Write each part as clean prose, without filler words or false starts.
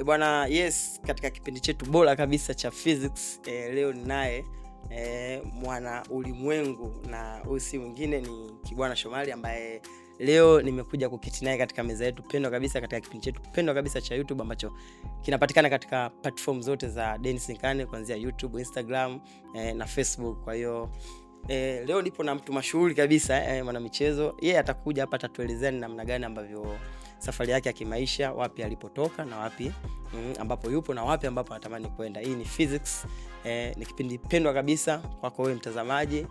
Bwana, yes, katika kipindi chetu bora kabisa cha physics leo ninaye mwana ulimwengu, na huyu si mwingine ni Kibwana Shomari ambaye leo nimekuja kuketi naye katika meza yetu pendwa kabisa, katika kipindi chetu pendwa kabisa cha YouTube ambacho kinapatikana katika platform zote za Dennis Nkane, kuanzia YouTube, Instagram na Facebook. Kwa hiyo leo nipo na mtu mashuhuri kabisa, mwana michezo. Yeye atakuja hapa atatuelezea ni namna gani ambavyo safari yake ya kimaisha, wapi alipotoka na wapi ambapo yupo na wapi ambapo anatamani kwenda. Hii ni physics, ni kipindi pendwa kabisa kwako wewe mtazamaji,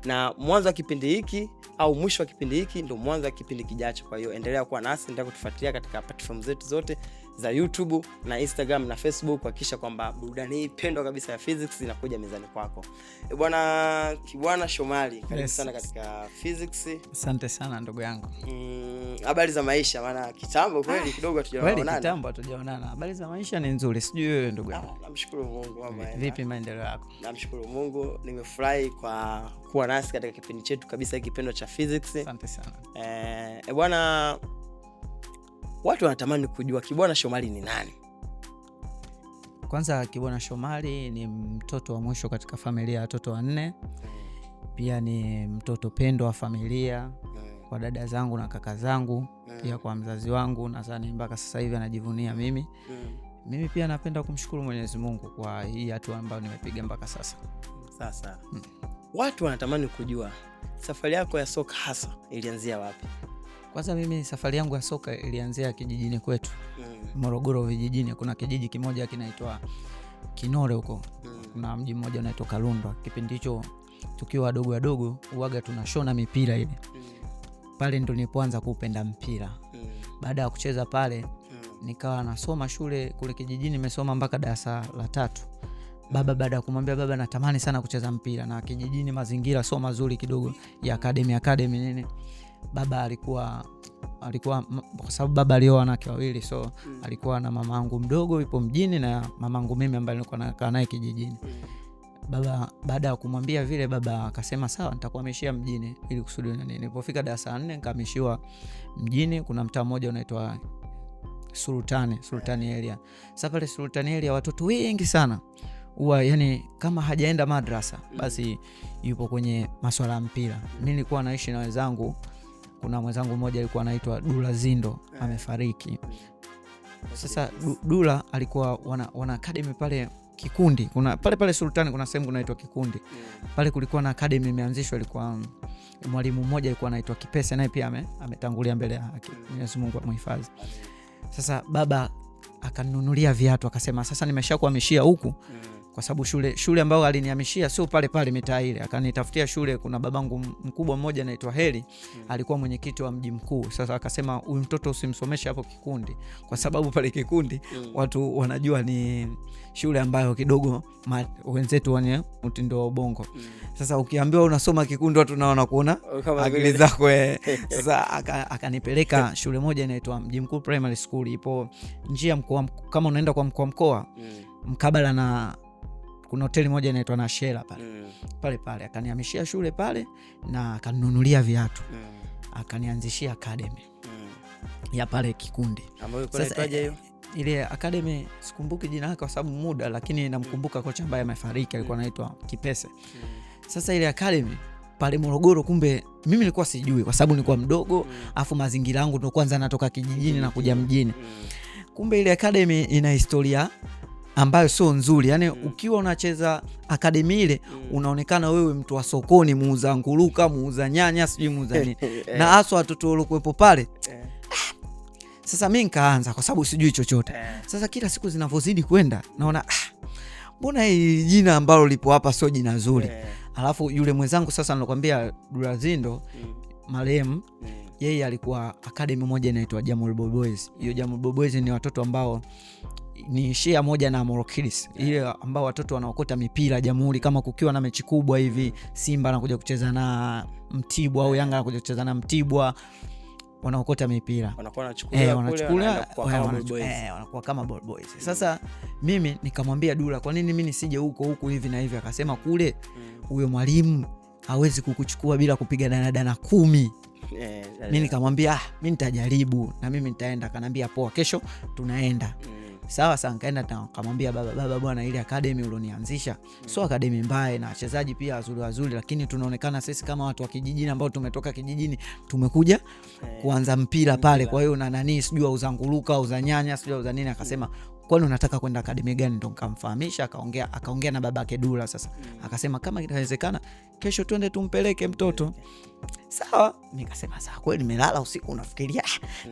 na mwanzo wa kipindi hiki au mwisho wa kipindi hiki ndio mwanzo wa kipindi kijacho. Kwa hiyo endelea kuwa nasi, endelea kutufuatilia katika platform zetu zote za YouTube na Instagram na Facebook, kuhakikisha kwamba burudani hii pendwa kabisa ya physics inakuja mezani kwako. Bwana Kibwana Shomari, karibu sana katika physics. Asante sana ndugu yangu. Habari za maisha? Maana kitambo kweli kidogo hatujaonana. Kweli kitambo hatujaonana. Habari za maisha ni nzuri. Sijui wewe ndugu yangu. Namshukuru Mungu mama. Vipi maendeleo yako? Namshukuru Mungu, nimefurahi kwa kuwa nasi katika kipindi chetu kabisa hiki pendwa cha physics. Asante sana. Bwana, watu wanatamani kujua Kibwana Shomari ni nani? Kwanza, Kibwana Shomari ni mtoto wa mwisho katika familia ya watoto wanne. Pia ni mtoto pendwa wa familia kwa dada zangu na kaka zangu, pia kwa mzazi wangu, nadhani mpaka sasa hivi anajivunia mimi. Mimi pia napenda kumshukuru Mwenyezi Mungu kwa hii hatua ambayo nimepiga mpaka sasa. Sasa watu wanatamani kujua safari yako ya soka hasa ilianzia wapi? Kwanza mimi safari yangu ya soka ilianzia kijijini kwetu, Morogoro vijijini. Kuna kijiji kimoja kinaitwa Kinore huko. Kuna mji mmoja unaitwa Kalundwa. Kipindi hicho tukiwa wadogo uaga tunashona mipira ile. Pale ndo nilipoanza kupenda mpira. Baada ya kucheza pale nikawa nasoma shule kule kijijini, nimesoma mpaka darasa la 3. Baba, baada ya kumwambia baba natamani sana kucheza mpira, na kijijini mazingira sio mazuri kidogo ya academy nini, baba alikuwa kwa sababu baba alioa wanawake wawili, so alikuwa na mamangu mdogo yupo mjini na mamangu mimi ambaye nilikuwa nakaa naye kijijini. Baba baada ya kumwambia vile, baba akasema sawa, nitakuhamishia mjini ili kusudi nini. Nilipofika darasa 4 nikahamishwa mjini. Kuna mtaa mmoja unaitwa Sultani area. Sasa pale Sultani area watoto wengi sana. Yani kama hajaenda madrasa basi yupo kwenye masuala ya mpira. Mimi nilikuwa naishi na wenzangu. Kuna mwenzangu mmoja alikuwa anaitwa Dula Zindo, amefariki. Sasa Dula alikuwa wana academy pale Kikundi. Kuna pale Sultani kuna sehemu kunaitwa Kikundi. Pale kulikuwa na academy imeanzishwa, ilikuwa mwalimu mmoja alikuwa anaitwa Kipese, naye pia ametangulia mbele ya haki. Mwenyezi Mungu amhifadhi. Sasa baba akanunulia viatu, akasema sasa nimeshakuhamishia huku, kwa sababu shule ambayo alinihamishia sio pale mitaa ile. Akanitafutia shule. Kuna babangu mkubwa mmoja anaitwa Heli, alikuwa mwenyekiti wa mji mkuu. Sasa akasema huyu mtoto usimsomeshe hapo Kikundi, kwa sababu pale Kikundi watu wanajua ni shule ambayo kidogo wenzetu wenye mtindo wa ubongo. Sasa ukiambiwa unasoma Kikundi watu naona kuona akili zako. Sasa akanipeleka shule moja inaitwa Mji Mkuu Primary School, ipo njia mkoa, kama unaenda kwa mkoa mkabala na kuna hoteli moja inaitwa Nashela pale. Akanihamishia shule pale na akaninunulia viatu. Akanianzishia academy ya pale Kikundi. Sasa hiyo ile academy sikumbuki jina lake kwa sababu muda, lakini namkumbuka kocha ambaye amefariki, alikuwa anaitwa Kipese. Sasa ile academy pale Morogoro, kumbe mimi nilikuwa sijui kwa sababu nilikuwa mdogo, afu mazingira yangu ndo kwanza natoka kijijini na kuja mjini. Kumbe ile academy ina historia ambayo sio nzuri. Yani ukiwa unacheza academy ile unaonekana wewe mtu wa sokoni, muuza nguruka, muuza nyanya, sijui muuza nini. Na hasa watoto walikuwepo pale. Sasa mimi nikaanza kwa sababu sijui chochote. Sasa kila siku zinavozidi kwenda naona mbona hii jina ambalo lipo hapa sio jina nzuri. Alafu yule mwenzangu sasa nakwambia Dulazindo marehemu, yeye alikuwa academy moja inaitwa Jamul Boys. Hiyo Jamul Boys ni watoto ambao ni share moja na Morokidis, ile ambao watoto wanaokota mipira Jamhuri, kama kukiwa na mechi kubwa hivi, Simba anakuja kucheza na Mtibwa au Yanga anakuja kucheza na Mtibwa, wanaokota mipira, wanakuwa wanachukulia wanakuwa kama ball boys. Sasa mimi nikamwambia Dula, kwa nini mimi nisije huko hivi na hivi? Akasema kule huyo mwalimu hawezi kukuchukua bila kupiga dana 10. Mimi nikamwambia mimi nitajaribu na mimi nitaenda. Akanambia poa, kesho tunaenda. Sawa sana, nikaenda nikamwambia baba bwana, ile academy ulionianzisha sio academy mbaya, na wachezaji pia wazuri, lakini tunaonekana sisi kama watu wa kijijini ambao tumetoka kijijini tumekuja kuanza mpira pale, kwa hiyo na nani sijui uzanguruka uzanyanya sijui uza nini. Akasema kwani unataka kwenda academy gani? Ndo nikamfahamisha, akaongea na babake Dula. Sasa akasema kama inawezekana kesho twende tumpeleke mtoto. Sawa, nikasema sawa. Kweli nimelala usiku unafikiria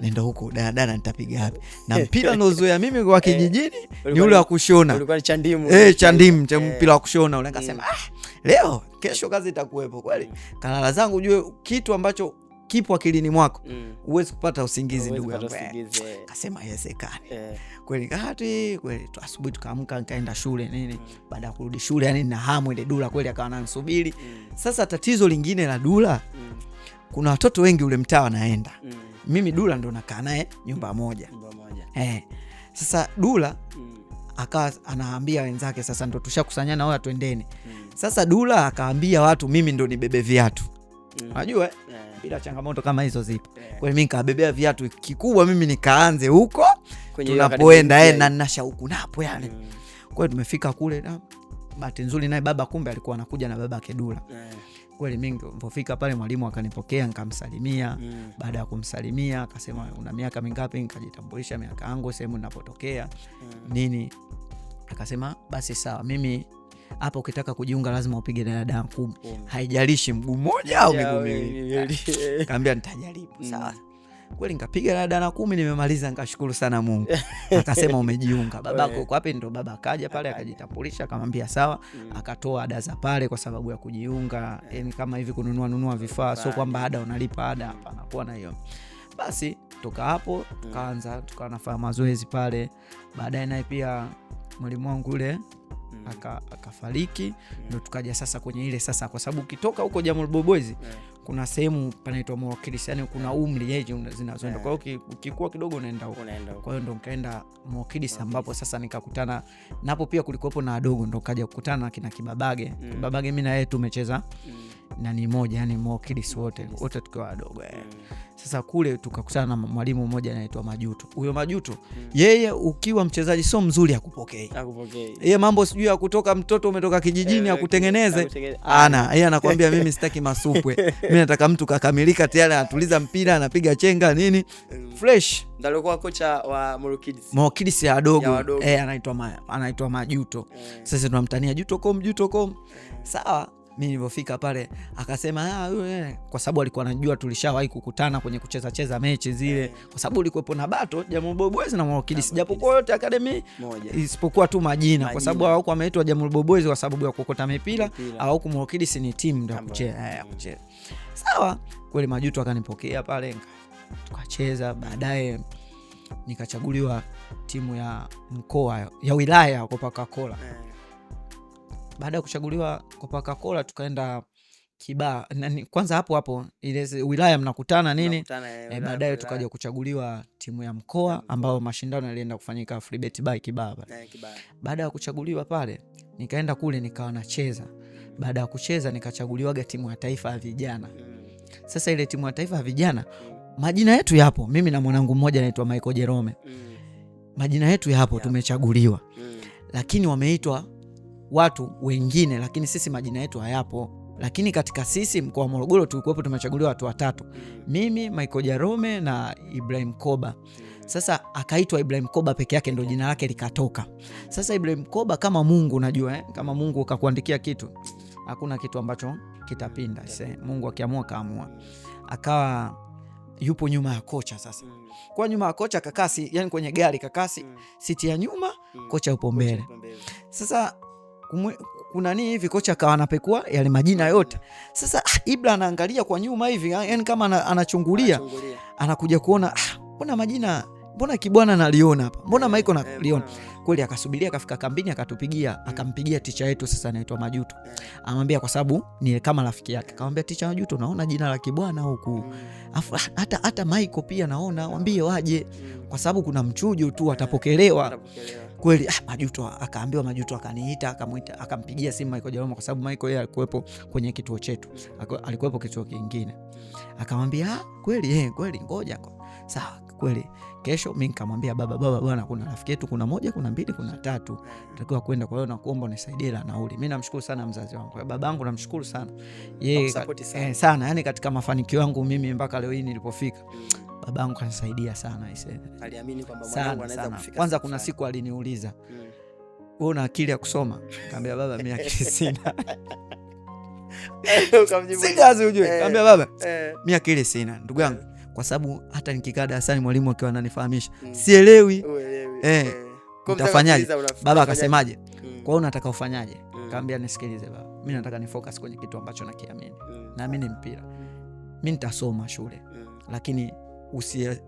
nenda huko dada nitapiga wapi, na mpira nozoea mimi kwa kijijini ni ule wa kushona. Ulikuwa ni chandimu chandimu mpira wa kushona ule. Nikasema leo kesho kazi itakuwepo kweli. Kalala zangu, ujue kitu ambacho kipo akilini mwako uwezi kupata usingizi ndugu yangu. Akasema haiwezekani. Kweli kweli tu asubuhi tukaamka nikaenda shule nini. Baada ya kurudi shule yani na hamu ile Dula kweli akawa ananisubiri. Sasa tatizo lingine la Dula, kuna watoto wengi ule mtaa wanaenda. Mimi Dula ndo nakaa naye nyumba moja. Sasa Dula akawa anaambia wenzake, sasa ndo tushakusanyana wao twendeni. Sasa Dula akaambia watu mimi ndo nibebe viatu. Unajua bila changamoto kama hizo zipo. Kwa hiyo mimi nikabebea viatu, kikubwa mimi nikaanze huko tunapoenda na nina shauku napo yani. Kwa hiyo tumefika kule, na bahati nzuri naye baba kumbe alikuwa anakuja na babake Dula. Kweli mimi nilipofika pale mwalimu akanipokea, nikamsalimia. Baada ya kumsalimia akasema una miaka mingapi? Nikajitambulisha miaka yangu, sehemu ninapotokea nini. Akasema basi sawa, mimi hapa ukitaka kujiunga lazima upige dada 10. Haijalishi mguu mmoja au miguu miwili. Kaambia nitajaribu. Sawa. Kweli nikapiga dada 10, nimemaliza, nikashukuru sana Mungu. Akasema umejiunga. Babako uko wapi? Ndo baba akaja pale akajitambulisha, akamwambia sawa, akatoa ada za pale kwa sababu ya kujiunga. Yani kama hivi kununua vifaa, sio kwamba ada unalipa ada, hapana, kwa na hiyo. Basi toka hapo tukaanza tukanafanya mazoezi pale. Baadaye naye pia mwalimu wangu ule akafariki. Ndio tukaja sasa kwenye ile sasa, kwa sababu ukitoka huko Jamhuri Boboizi kuna sehemu panaitwa Mwakilisi, yani kuna umri yeje zinazoenda. Kwa hiyo ukikua kidogo unaenda huko. Kwa hiyo ndo nikaenda Mwakilisi, ambapo sasa nikakutana napo pia kulikuwepo na wadogo, ndo kaja kukutana na kina Kibabage. Kibabage mimi na yeye tumecheza na ni moja, yani Mwakilisi wote tukiwa wadogo. Sasa kule tukakutana na mwalimu mmoja anaitwa Majuto. Huyo Majuto yeye ukiwa mchezaji sio mzuri akupokee. Yeye mambo sijui ya kutoka mtoto umetoka kijijini akutengeneze. Yeye anakuambia mimi sitaki masupwe. Mimi nataka mtu kakamilika tayari anatuliza mpira, anapiga chenga nini fresh. Ndio alikuwa kocha wa Mwakilisi ya wadogo. Anaitwa Majuto. Sasa tunamtania Juto.com. Sawa. Mimi nilipofika pale akasema kwa sababu alikuwa anajua tulishawahi kukutana kwenye kucheza mechi zile, kwa sababu ulikuwepo na bato Jamhuri Boboizi na Mwakilisi, japokuwa yote academy moja isipokuwa tu majina, kwa sababu hawako ameitwa Jamhuri Boboizi kwa sababu ya kukota mipira, au kwa Mwakilisi ni timu ndio kucheza. Sawa, kweli Majuto akanipokea pale tukacheza. Baadaye nikachaguliwa timu ya mkoa ya wilaya kwa Coca-Cola. Baada ya kuchaguliwa kwa Coca-Cola tukaenda Kibaha. Kwanza hapo ile wilaya mnakutana nini. Baadaye tukaja kuchaguliwa timu ya mkoa ambao mashindano yalienda kufanyika Freebet by Kibaha. Baada ya kuchaguliwa pale nikaenda kule nikawa nacheza. Baada ya kucheza nikachaguliwaga timu ya taifa ya vijana. Sasa ile timu ya taifa ya vijana majina yetu yapo, mimi na mwanangu mmoja anaitwa Michael Jerome. Majina yetu yapo, tumechaguliwa. Lakini wameitwa watu wengine, lakini sisi majina yetu hayapo. Lakini katika sisi mkoa wa Morogoro tulikuwa tumechaguliwa watu 3. Mimi, Michael Jerome na Ibrahim Koba. Sasa akaitwa Ibrahim Koba peke yake, ndio jina lake likatoka. Sasa Ibrahim Koba kama Mungu unajua kama Mungu akakuandikia kitu, hakuna kitu ambacho kitapinda. Mungu akiamua kaamua. Akawa yupo nyuma ya kocha sasa. Kwa nyuma ya kocha kakasi, yani kwenye gari kakasi siti ya nyuma, kocha yupo mbele. Sasa kuna nini hivi, kocha akawa anapekua yale majina yote. Sasa Ibra anaangalia kwa nyuma hivi, yani kama anachungulia. Anakuja kuona mbona majina, mbona Kibwana naliona hapa, mbona Michael naliona. Kweli akasubiria, akafika kambini, akatupigia, akampigia ticha yetu sasa anaitwa Majuto. Amwambia kwa sababu ni kama rafiki yake. Akamwambia ticha Majuto, naona jina la Kibwana huku. Hata Michael pia naona, waambie waje kwa sababu kuna mchujo tu atapokelewa. Kweli Majuto akaambiwa, Majuto akaniita, akamuita, akampigia simu Michael Jerome kwa sababu Michael yeye alikuwepo kwenye kituo chetu. Alikuwepo kituo kingine. Akamwambia kweli kweli ngoja. Sawa, kweli. Kesho mimi nikamwambia baba bwana, kuna rafiki yetu, kuna 1, kuna 2, kuna 3 tutakiwa kwenda, kwa hiyo nakuomba unisaidie la nauli. Mimi namshukuru sana mzazi wangu, kwa babangu namshukuru sana yeye sana, yani katika mafanikio yangu mimi mpaka leo hii nilipofika, babangu kanisaidia sana. Aliamini kwamba mwanangu anaweza kufika. Kwanza kuna siku aliniuliza, wewe una akili ya kusoma? Kaambia baba, mimi akili sina. Sikazi ujue. Kaambia baba, mimi akili sina ndugu yangu, kwa sababu hata nikikaa darasani mwalimu akiwa ananifahamisha sielewi. Utafanyaje? Baba akasemaje? Kwa hiyo unataka ufanyaje? Kaambia nisikilize baba, mimi nataka nifocus kwenye kitu ambacho nakiamini. Naamini mpira. Mimi nitasoma shule, lakini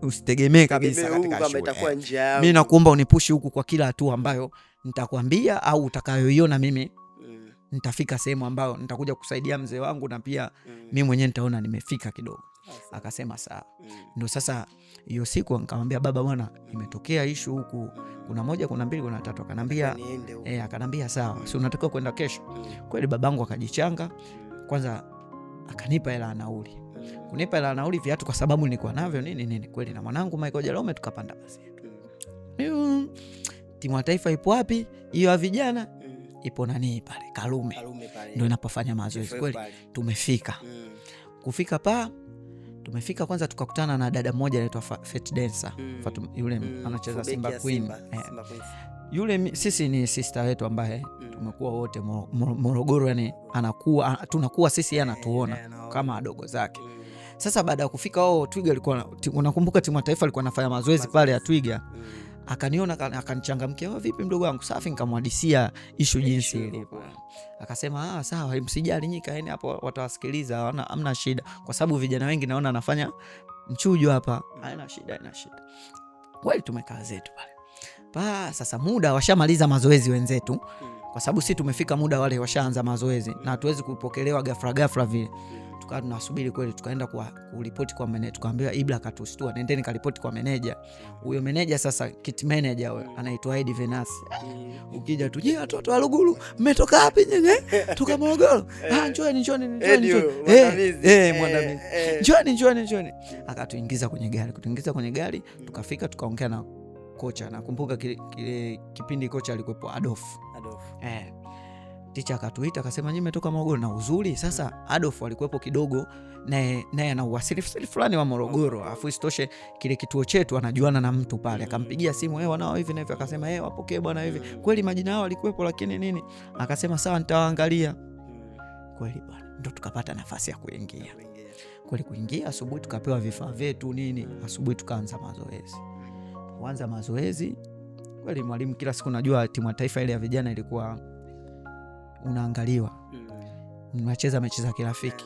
usitegemee kabisa katika shule. Mimi nakuomba unipushi huku kwa kila hatua ambayo nitakwambia au utakayoiona mimi nitafika sehemu ambayo nitakuja kusaidia mzee wangu, na pia mimi mwenyewe nitaona nimefika kidogo. Akasema sawa. Ndio sasa hiyo siku nikamwambia baba, bwana imetokea issue huku, kuna 1, kuna 2, kuna 3. Akanambia akanambia sawa, si unatakiwa kwenda kesho? Kweli babangu akajichanga kwanza, akanipa hela nauli. Kunipa hela nauli, viatu kwa sababu nilikuwa navyo nini kweli, na mwanangu Michael Jalome tukapanda basi yetu. Timu ya taifa ipo wapi? Hiyo ya vijana ipo nani pale Karume pale, ndio inapofanya mazoezi. Kweli tumefika. Kufika tumefika, kwanza tukakutana na dada mmoja anaitwa Fat Dancer. Yule anacheza Simba Queen. Yule sisi ni sister wetu ambaye tumekuwa wote Morogoro, yani tunakuwa sisi, yeye anatuona kama wadogo zake. Sasa baada ya kufika Twiga alikuwa, unakumbuka timu ya taifa alikuwa anafanya mazoezi pale ya Twiga. Akaniona akanichangamkia, vipi mdogo wangu? Safi. Nikamhadisia issue jinsi ilivyo. Akasema sawa, msijali nyinyi, kaeni hapo watawasikiliza, hamna shida, kwa sababu vijana wengi naona anafanya mchujo hapa, haina shida. Kweli tumekaa zetu pale. Sasa muda washamaliza mazoezi wenzetu, kwa sababu sisi tumefika muda wale washaanza mazoezi, na hatuwezi kupokelewa ghafla vile. Tukawa tunasubiri kweli, tukaenda kuripoti kwa meneja. Tukaambiwa Ibra katustua, nendeni karipoti kwa meneja. Huyo meneja sasa, kit manager anaitwa Edi Venasi. Ukija tu, je, watoto wa Lugulu mmetoka wapi nyinyi? Toka Morogoro. Njoni. Mwandamizi. Njoni. Akatuingiza kwenye gari. Tukafika tukaongea na kocha. Nakumbuka kile kipindi kocha alikuwepo Adolf. Ticha akatuita akasema, nyinyi mmetoka Morogoro. Na uzuri sasa Adolf alikuwepo kidogo, naye ana uwasili fulani wa Morogoro, afu isitoshe kile kituo chetu anajuana na mtu pale. Akampigia simu, wanao hivi na hivi. Akasema wapokee bwana hivi. Kweli majina yao alikuwepo, lakini nini. Akasema sawa, nitawaangalia. Kweli bwana, ndio tukapata nafasi ya kuingia. Kweli kuingia, asubuhi tukapewa vifaa vyetu nini. Asubuhi tukaanza mazoezi. Kweli mwalimu kila siku, najua timu ya taifa ile ya vijana ilikuwa unaangaliwa, mnacheza mechi za kirafiki,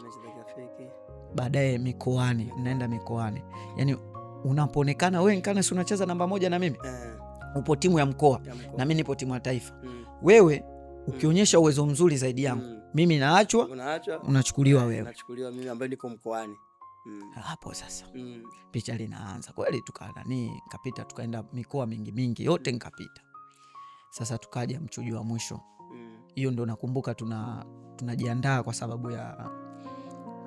baadaye mikoani, mnaenda mikoani. Yani unapoonekana wewe nkana si unacheza namba 1 na mimi upo timu ya mkoa na mimi nipo timu ya taifa, wewe ukionyesha uwezo mzuri zaidi yangu, mimi naachwa, unachukuliwa wewe, unachukuliwa mimi ambaye niko mkoani. Hapo sasa picha linaanza. Kweli nikapita, tukaenda mikoa mingi yote nikapita. Sasa tukaja mchujo wa mwisho. Hiyo ndo nakumbuka tunajiandaa kwa sababu ya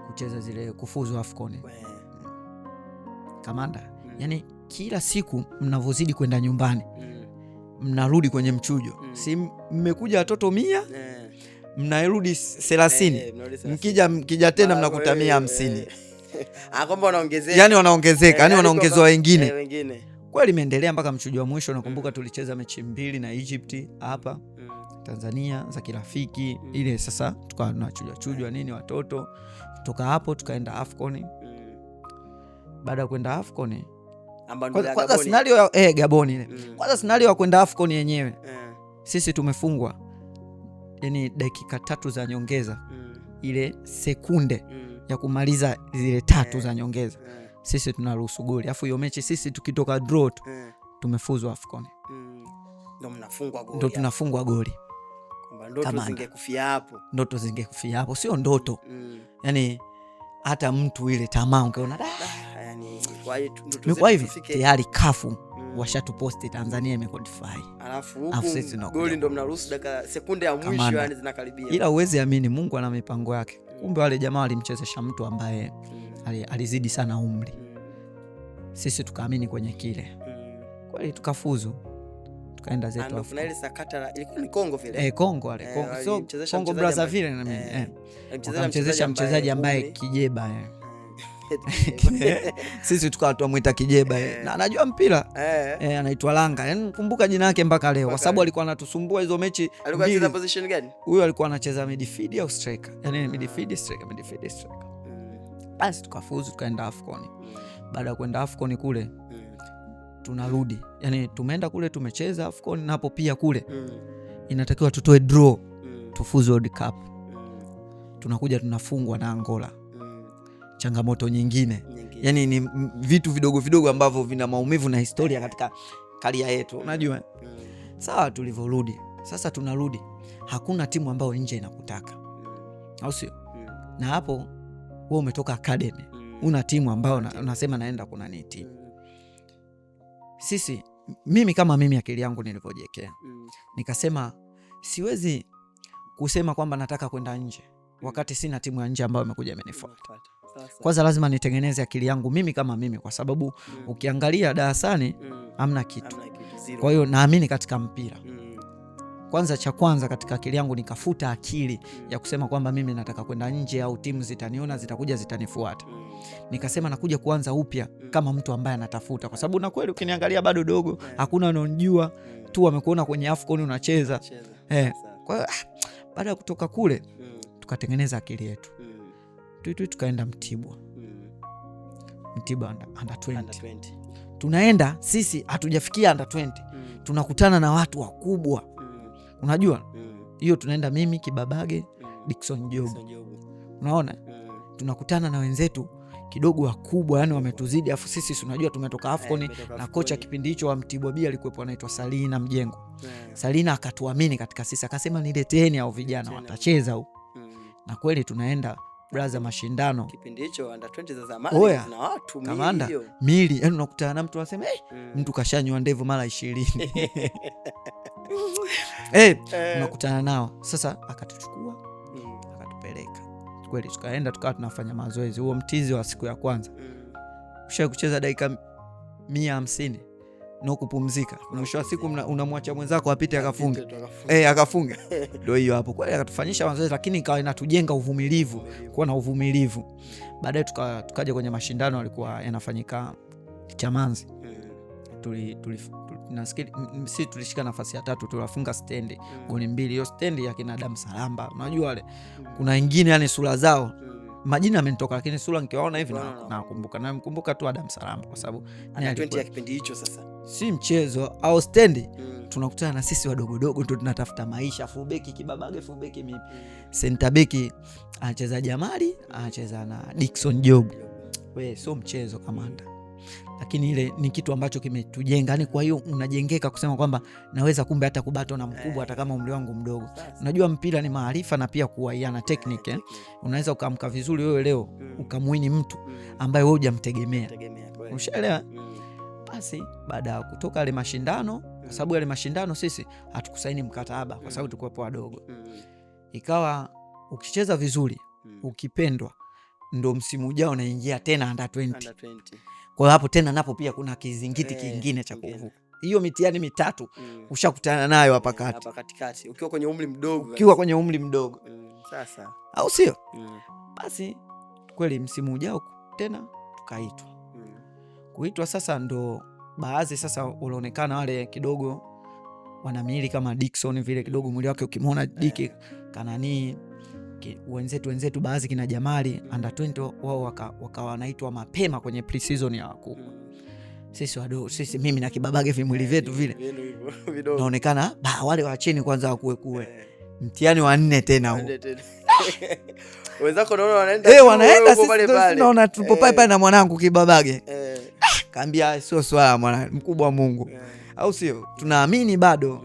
kucheza zile kufuzu AFCON. Kamanda, yani kila siku mnavozidi kwenda nyumbani, mnarudi kwenye mchujo. Si mmekuja watoto 100, mnarudi 30. Mkija tena mnakuta 150. Kwamba wanaongezeka. Yani wanaongezeka, yani wanaongezewa wengine. Kweli imeendelea mpaka mchujo wa mwisho. Nakumbuka tulicheza mechi 2 na Egypt hapa Tanzania za kirafiki. Ile sasa tukawa tunachujwa nini watoto. Kutoka hapo tukaenda AFCON. Baada ya kwenda AFCON, kwanza scenario ya Gabon ile. Kwanza scenario ya kwenda AFCON yenyewe. Sisi tumefungwa. Yani dakika 3 za nyongeza. Ile sekunde ya kumaliza zile 3 za nyongeza. Sisi tunaruhusu goli. Alafu hiyo mechi sisi tukitoka draw tumefuzu AFCON. Ndio tunafungwa goli. Ndoto zingekufia hapo. Ndoto zingekufia hapo, sio ndoto. Yani hata mtu ile tamaa ungeona yani kwa hivi tayari kafu washatuposti Tanzania imequalify. Alafu goli ndio mnaruhusu dakika sekunde ya mwisho, yani zinakaribia. Ila uwezi amini, Mungu ana mipango yake. Kumbe wale jamaa walimchezesha mtu ambaye alizidi sana umri. sisi tukaamini kwenye kile. Kweli tukafuzu. Tukaenda zetu Afcon. Na ile sakata ilikuwa ni Kongo vile. Kongo wale. Kongo so Kongo Brazzaville na mimi. Akamchezesha mchezaji ambaye kijeba sisi tukawa tuamuita kijeba na anajua mpira anaitwa Langa. Yaani kumbuka jina lake mpaka leo kwa sababu alikuwa anatusumbua hizo mechi. Alikuwa anacheza position gani? Huyo alikuwa anacheza midfield au striker. Yaani midfield striker. Basi tukafuzu tukaenda Afcon. Baada ya kwenda Afcon kule tunarudi. Yaani tumeenda kule tumecheza Afcon na hapo pia kule inatakiwa tutoe draw tufuzu World Cup. Tunakuja tunafungwa na Angola. Changamoto nyingine. Yaani ni vitu vidogo vidogo ambavyo vina maumivu na historia katika karia yetu, unajua. Sawa, tulivyorudi. Sasa tunarudi. Hakuna timu ambayo nje inakutaka. Au sio? Na hapo wewe umetoka academy. Una timu ambayo unasema naenda kuna ni timu. Sisi mimi kama mimi akili yangu nilivyojiwekea. Nikasema siwezi kusema kwamba nataka kwenda nje wakati sina timu ya nje ambayo imekuja imenifuata. Kwanza lazima nitengeneze akili yangu mimi kama mimi kwa sababu ukiangalia darasani hamna kitu. Kwa hiyo naamini katika mpira. Kwanza cha kwanza katika akili yangu nikafuta akili ya kusema kwamba mimi nataka kwenda nje au timu zitaniona zitakuja zitanifuata. Nikasema nakuja kuanza upya kama mtu ambaye anatafuta kwa sababu na kweli ukiniangalia bado dogo, hakuna anonijua tu wamekuona kwenye Afcon unacheza. Kwa hiyo baada ya kutoka kule tukatengeneza akili yetu. Tukaenda Mtibwa. Mtibwa under 20. Tunaenda sisi hatujafikia under 20. Tunakutana na watu wakubwa. Unajua? Hiyo tunaenda mimi Kibabage, Dickson Job. Unaona? Tunakutana na wenzetu kidogo wakubwa, yani wametuzidi afu sisi tunajua tumetoka Afcon na kocha kipindi hicho wa Mtibwa B alikuwa anaitwa Salina Mjengo. Salina akatuamini katika sisi akasema nileteeni hao vijana watacheza huko. Na kweli tunaenda braza mashindano. Kipindi hicho under 20 za zamani na watu mili. Yaani unakutana na mtu anasema mtu kashanywa ndevu mara 20. Unakutana nao. Sasa akatuchukua akatupeleka. Kweli tukaenda tukawa tunafanya mazoezi. Huo mtizi wa siku ya kwanza. Ushawahi kucheza dakika 150 na kupumzika. Mwisho wa siku unamwacha mwenzako apite akafunge. Akafunga. Ndio hiyo hapo. Kweli akatufanyisha mazoezi lakini ikawa inatujenga uvumilivu, kuwa na uvumilivu. Baadaye tukaja kwenye mashindano alikuwa yanafanyika Chamanzi. Sisi tulishika nafasi ya 3 tulifunga stendi goli 2. Hiyo stendi ya kina Adam Salamba. Unajua wale kuna wengine yani sura zao majina amenitoka lakini sura nikiwaona hivi nakumbuka. Na mkumbuka tu Adam Salamba kwa sababu ni 20 ya kipindi hicho sasa. Si mchezo au stendi tunakutana na sisi wadogo dogo ndio tunatafuta maisha. Fullback Kibabage, fullback mimi. Center back anacheza Jamali, anacheza na Dickson Job. Wewe sio mchezo kamanda. Lakini ile ni kitu ambacho kimetujenga. Yani kwa hiyo unajengeka kusema kwamba naweza kumbe hata kubato na mkubwa hata kama umri wangu mdogo. Unajua mpira ni maarifa na pia kuwaiana technique. Unaweza ukamka vizuri wewe leo ukamuini mtu ambaye wewe hujamtegemea. Ushaelewa? Basi baada ya kutoka ile mashindano kwa sababu ile mashindano sisi hatukusaini mkataba kwa sababu tulikuwa wadogo. Ikawa ukicheza vizuri, ukipendwa ndo msimu ujao unaingia tena under 20. Kwa hiyo hapo tena napo pia kuna kizingiti kingine cha kuvuka. Hiyo mitihani mitatu ushakutana nayo hapa katikati. Ukiwa kwenye umri mdogo. Sasa. Au sio? Basi kweli msimu ujao tena tukaitwa. Kuitwa sasa ndo baadhi sasa unaonekana wale kidogo wana miili kama Dickson vile kidogo mwili wake ukimwona Diki kanani wenzetu baadhi kina Jamali under 20 wao wakawa wanaitwa mapema kwenye pre-season ya wakubwa. Sisi wadogo sisi mimi na Kibabage vimwili vyetu vile naonekana wale wa chini kwanza wakuwe mtihani wa 4 tena huo. Wenzako naona wanaenda sisi tunaona tupo pale na mwanangu Kibabage. Kaambia sio swala mwana mkubwa wa Mungu. Au sio? Tunaamini bado.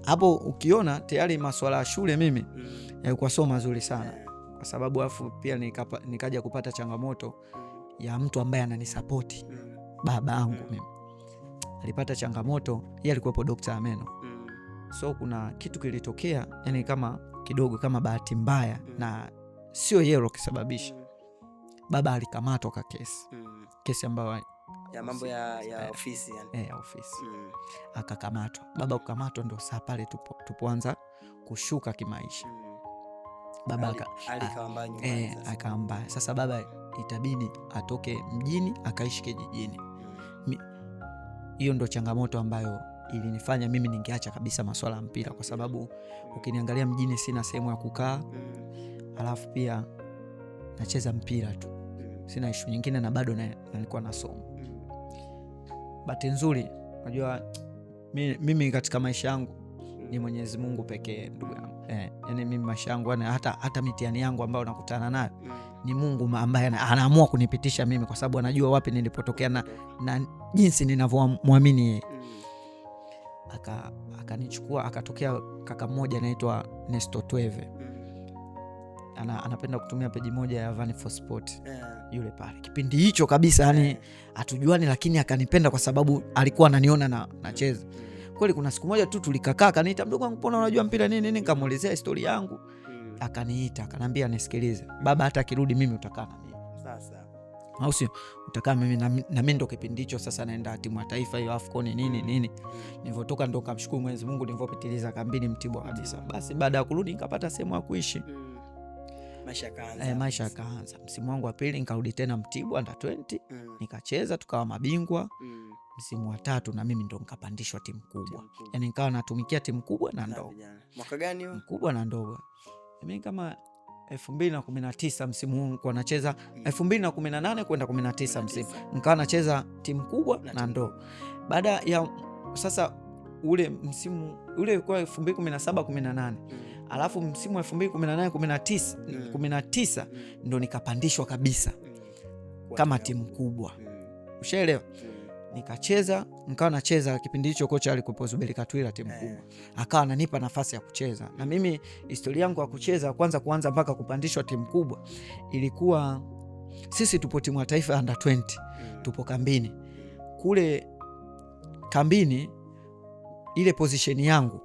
Hapo ukiona tayari masuala ya shule mimi yalikuwa sio mazuri sana kwa sababu afu pia nikaja kupata changamoto ya mtu ambaye ananisapoti. Baba yangu mimi alipata changamoto, yeye alikuwa daktari wa meno. So kuna kitu kilitokea yani kama kidogo kama bahati mbaya na sio yeye aliyosababisha. Baba alikamatwa kwa kesi ambayo ya mambo ya ofisi yani. Ya ofisi. Akakamatwa. Baba kukamatwa ndo saa pale tupoanza kushuka kimaisha. Baba akaamba sasa baba itabidi atoke mjini akaishi kijijini. Hiyo ndo changamoto ambayo ilinifanya mimi ningeacha kabisa masuala ya mpira, kwa sababu ukiniangalia mjini sina sehemu ya kukaa, alafu pia nacheza mpira tu, sina issue nyingine, na bado nilikuwa nasoma. Bahati nzuri, unajua mimi katika maisha yangu ni Mwenyezi Mungu pekee, ndugu yangu. Yani mimi maisha yangu hata mitihani yangu ambayo nakutana nayo ni Mungu ambaye anaamua kunipitisha mimi, kwa sababu anajua wapi nilipotokea na jinsi ninavyomwamini yeye. Akanichukua, akatokea kaka mmoja anaitwa Nesto Tweve. Anapenda kutumia peji moja ya Van for Sport. Yule pale kipindi hicho kabisa, yani hatujuani, lakini akanipenda kwa sababu alikuwa ananiona nacheza. Kweli kuna siku moja tu tulikakaa, akaniita, mdogo wangu, mbona unajua mpira nini? Nikamuelezea historia yangu. Akaniita, akanambia nisikilize baba, hata akirudi mimi utakaa na mimi. Sasa au sio? Utakaa mimi na mimi ndo kipindi hicho sasa naenda timu ya taifa hiyo AFCON nini. Nilivotoka ndo kamshukuru Mwenyezi Mungu, nilivopitiliza kambini Mtibwa kabisa. Basi baada ya kurudi nikapata sehemu ya kuishi. Maisha yakaanza. Msimu wangu wa pili nikarudi tena Mtibwa under 20, nikacheza tukawa mabingwa. Msimu wa 3 na mimi ndo nikapandishwa timu kubwa. Yaani nikawa natumikia timu kubwa na ndogo. Mwaka gani huo? Kubwa na ndogo. Mimi kama 2019 msimu huu kwa nacheza 2018 kwenda 19 msimu. Nikawa nacheza timu kubwa na ndogo. Baada ya sasa ule msimu ule ulikuwa 2017-18. Alafu msimu wa 2018-19 ndo nikapandishwa kabisa kama timu kubwa. Ushaelewa? Nikacheza, nikawa nacheza kipindi hicho kocha alikuwa Zuberi Katwila timu kubwa. Akawa ananipa nafasi ya kucheza. Na mimi historia yangu ya kucheza kuanza mpaka kupandishwa timu kubwa ilikuwa sisi tupo timu ya taifa under 20. Tupo kambini. Kule kambini ile position yangu,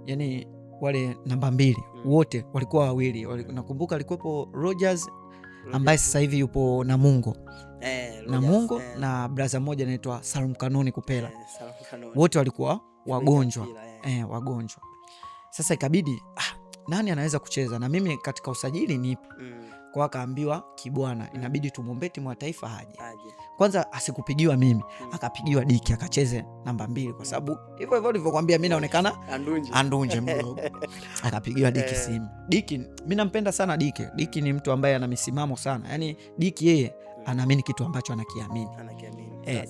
yani wale namba 2 wote walikuwa wawili. Nakumbuka alikuwepo Rogers ambaye sasa hivi yupo Namungo. Namungo na brother mmoja anaitwa Salum Kanoni Kupela. Wote walikuwa wagonjwa. Wagonjwa. Sasa ikabidi nani anaweza kucheza, na mimi katika usajili nipo. Kwa akaambiwa Kibwana inabidi tumuombe timu ya taifa haje. Kwanza asikupigiwa mimi, akapigiwa Diki akacheze namba 2, kwa sababu hivyo nilivyokuambia mimi naonekana andunje mdogo. Akapigiwa Diki simu. Diki mimi nampenda sana Diki. Diki ni mtu ambaye ana misimamo sana. Yaani Diki yeye anaamini kitu ambacho anakiamini.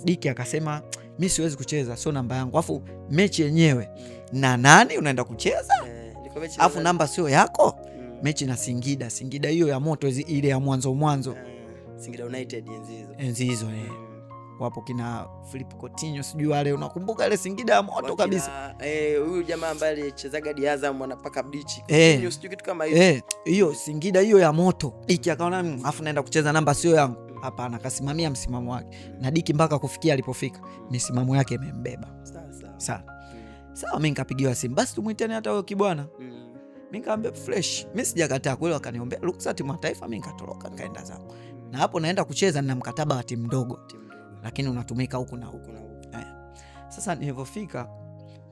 Diki akasema mimi siwezi kucheza, sio namba yangu. Alafu mechi yenyewe na nani unaenda kucheza? Alafu namba sio yako. Mechi na Singida hiyo ya moto, ile ya mwanzo Singida United enzi hizo. Wapo kina Philip Coutinho sijui wale, unakumbuka ile Singida ya moto kabisa. Huyu jamaa ambaye alichezaga Diazam anapaka bichi Coutinho sijui kitu kama hiyo. Hiyo Singida hiyo ya moto. Diki akaona afu naenda kucheza namba sio yangu. Hapana, akasimamia msimamo wake. Na Diki mpaka kufikia alipofika, misimamo yake imembeba. Sawa, mimi nikapigiwa simu, basi tumuitane hata huyo Kibwana. Mimi nikamwambia fresh. Mimi sijakataa kweli, wakaniombea ruksa timu ya taifa, mimi nikatoroka nikaenda zangu. Na hapo naenda kucheza na mkataba wa timu ndogo. Lakini unatumika huku na huku. Sasa nilipofika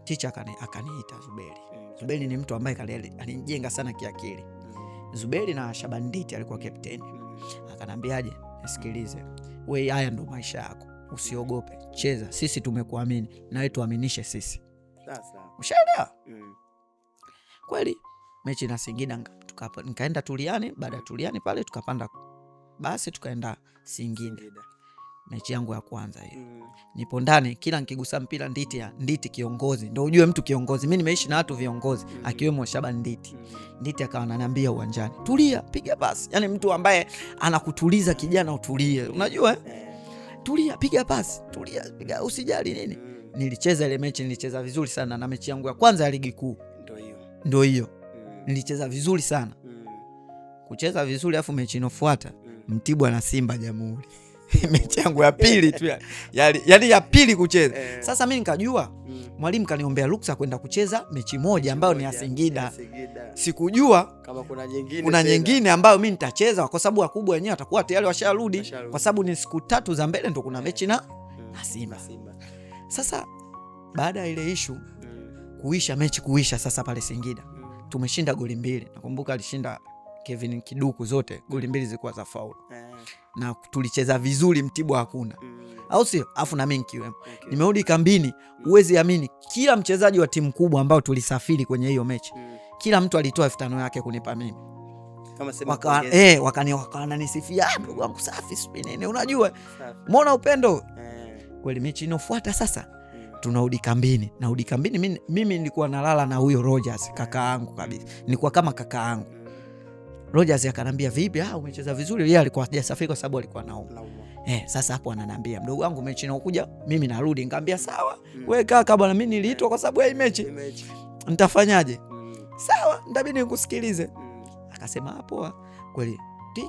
teacher akaniita Zuberi. Zuberi ni mtu ambaye alinijenga sana kiakili. Zuberi na Shabanditi alikuwa captain. Akanambiaje, nisikilize. Wewe haya ndo maisha yako. Usiogope. Cheza. Sisi tumekuamini na wewe tuaminishe sisi. Sasa. Ushaelewa? Kweli mechi na Singida nikaenda Tuliani. Baada ya Tuliani pale tukapanda basi tukaenda Singida. Mechi yangu ya kwanza hiyo. Nipo ndani, kila nikigusa mpira Nditi kiongozi. Ndio ujue mtu kiongozi. Mimi nimeishi na watu viongozi, akiwemo Shaban Nditi. Nditi akawa ananiambia uwanjani, "Tulia, piga pasi." Yaani mtu ambaye anakutuliza kijana utulie. Unajua? Tulia, piga pasi. Tulia, piga, usijali nini. Nilicheza ile mechi, nilicheza vizuri sana, na mechi yangu ya kwanza ya ligi kuu. Ndio hiyo. Nilicheza vizuri sana. Kucheza vizuri afu mechi inofuata Mtibwa na Simba Jamhuri. mechi yangu ya pili tu yani ya pili kucheza. Sasa mimi nikajua mwalimu kaniombea ruksa kwenda kucheza mechi moja ambayo ni ya Singida. Sikujua kama kuna nyingine ambayo mimi nitacheza kwa sababu wakubwa wenyewe watakuwa tayari washarudi, kwa sababu ni siku 3 za mbele ndo kuna mechi na Simba. Sasa baada ya ile issue kuisha, mechi kuisha, sasa pale Singida tumeshinda goli 2. Nakumbuka alishinda Kevin Kiduku, zote goli 2 zilikuwa za faulu. Na tulicheza vizuri, Mtibwa hakuna. Au sio? Afu na mimi nikiwemo. Nimerudi kambini, uwezi amini, kila mchezaji wa timu kubwa ambao tulisafiri kwenye hiyo mechi, kila mtu alitoa 5,000 yake kunipa mimi. Kama sema wakanisifia, ndugu wangu safi spinene, unajua. Muona upendo. Kweli mechi inofuata sasa tunarudi kambini. Narudi kambini, mimi nilikuwa nalala na huyo Rogers, kaka yangu kabisa. Nilikuwa kama kaka yangu. Rogers akanambia, vipi? Umecheza vizuri. Yeye alikuwa hajasafiri kwa sababu alikuwa naumwa. Sasa hapo ananiambia, mdogo wangu mechi inakuja mimi narudi. Nikamwambia sawa. Wewe kaka bwana, mimi niliitwa kwa sababu ya hii mechi. Nitafanyaje? Sawa, nitabidi nikusikilize. Akasema hapo kweli.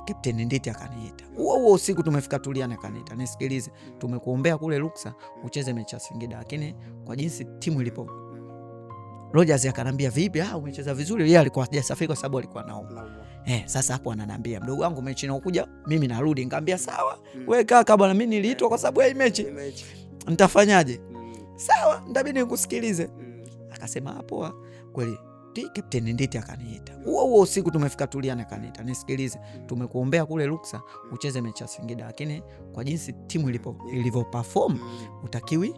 Captain Nditi akaniita. Huo usiku tumefika Tuliani, akaniita, nisikilize, tumekuombea kule ruksa ucheze mechi ya Singida, lakini kwa jinsi timu ilipo. Rogers akanambia, vipi? Umecheza vizuri. Yeye alikuwa hajasafiri kwa sababu alikuwa naumwa. Sasa hapo ananiambia, mdogo wangu mechi inakuja mimi narudi. Nikamwambia sawa. Wewe kaka bwana, mimi niliitwa kwa sababu ya hii mechi. Nitafanyaje? Sawa, nitabidi nikusikilize. Akasema hapo kweli. Captain Nditi akaniita. Huo usiku tumefika Tuliani, akaniita, nisikilize, tumekuombea kule ruksa ucheze mechi ya Singida, lakini kwa jinsi timu ilivyo perform utakiwi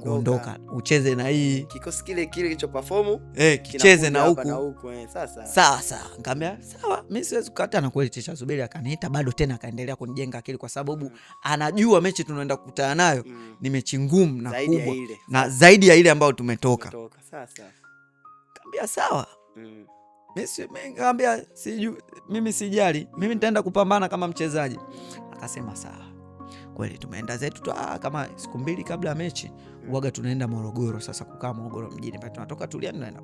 kuondoka, ucheze na hii kikosi kile kilicho perform kicheze na huku. Sasa nikamwambia sawa, mimi siwezi kukataa. Na kweli Ticha Zuberi akaniita bado tena, akaendelea kunijenga akili, kwa sababu anajua mechi tunaenda kukutana nayo ni mechi ngumu na kubwa na zaidi ya ile ambayo tumetoka. Sasa kambia sawa. Mimi ngambia mimi sijali, mimi nitaenda kupambana kama mchezaji. Akasema sawa. Kweli tumeenda zetu tu, kama siku 2 kabla ya mechi uaga tunaenda Morogoro. Sasa kukaa Morogoro mjini pale, tunatoka Tuliani tunaenda.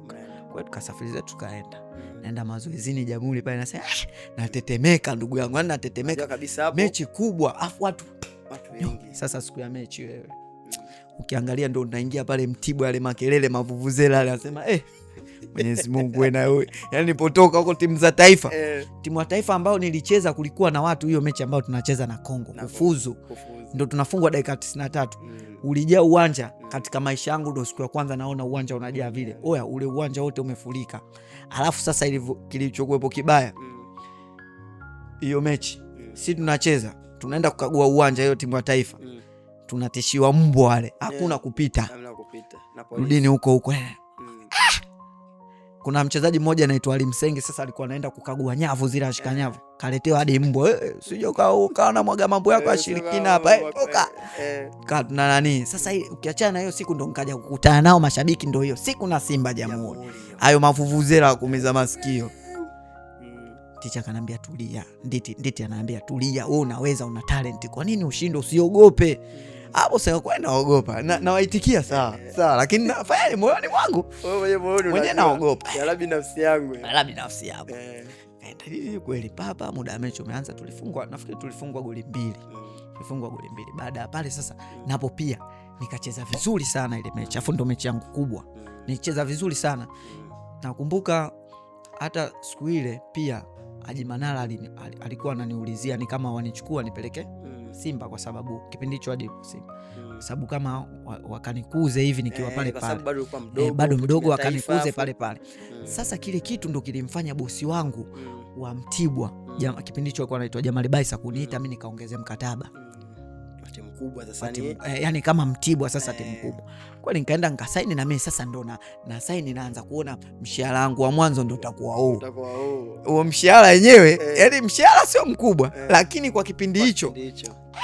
Kwa tukasafiri zetu tukaenda. Naenda mazoezini Jamhuri pale, nasema natetemeka ndugu yangu, natetemeka kabisa hapo. Mechi kubwa, afu watu wengi. Sasa siku ya mechi wewe ukiangalia ndo unaingia pale Mtibwa, yale makelele mavuvuzela, anasema Mwenyezi Mungu wewe na wewe. Yaani nilipotoka huko timu za taifa, timu ya taifa ambao nilicheza, kulikuwa na watu hiyo mechi ambayo tunacheza na Kongo, kufuzu. Ndio tunafungwa dakika 93. Ulijaa uwanja. Katika maisha yangu ndio siku ya kwanza naona uwanja unajaa vile. Ule uwanja wote umefurika. Alafu sasa kilichokuepo kibaya, hiyo mechi si tunacheza, tunaenda kukagua uwanja, hiyo timu ya taifa tunatishiwa mbwa wale, hakuna kupita. Rudini huko. Kuna mchezaji mmoja anaitwa Ali Msengi, sasa alikuwa anaenda kukagua nyavu zile, ashika nyavu, kaletewa hadi mbwa. Sio kaona mwaga mambo yako ashirikina hapa, toka na nani. Sasa ukiachana na hiyo siku ndo nikaja kukutana nao mashabiki, ndo hiyo siku na Simba Jamhuri, hayo mavuvuzela kumiza masikio. Ticha kanambia tulia. Nditi ananiambia tulia, wewe unaweza, una talent, kwa nini ushinde? Usiogope. Hapo sasa kwa naogopa na waitikia sawa, lakini nafanya moyoni mwangu, mwenyewe naogopa. Yalabi nafsi yangu. Ndio kweli papa, muda wa mechi umeanza, nafikiri tulifungwa goli 2. Baada ya pale sasa napo pia nikacheza vizuri sana ile mechi. Afu ndo mechi yangu kubwa. Nilicheza vizuri sana. Nakumbuka hata siku ile pia Haji Manara alikuwa ananiulizia ni kama wanichukua nipeleke Simba, kwa sababu kipindi hicho hadi Simba, kwa sababu kama wakanikuze hivi nikiwa pale pale, bado mdogo wakanikuze pale pale. Sasa kile kitu ndo kilimfanya bosi wangu wa Mtibwa kipindi hicho alikuwa anaitwa Jamali Baisa kuniita mimi nikaongezea mkataba timu kubwa. Sasa yani kama Mtibwa sasa timu kubwa kweli, nikaenda nikasaini na mimi sasa ndo na saini, naanza kuona mshahara wangu wa mwanzo ndo utakuwa huo mshahara wenyewe. Yani mshahara sio mkubwa, lakini kwa kipindi hicho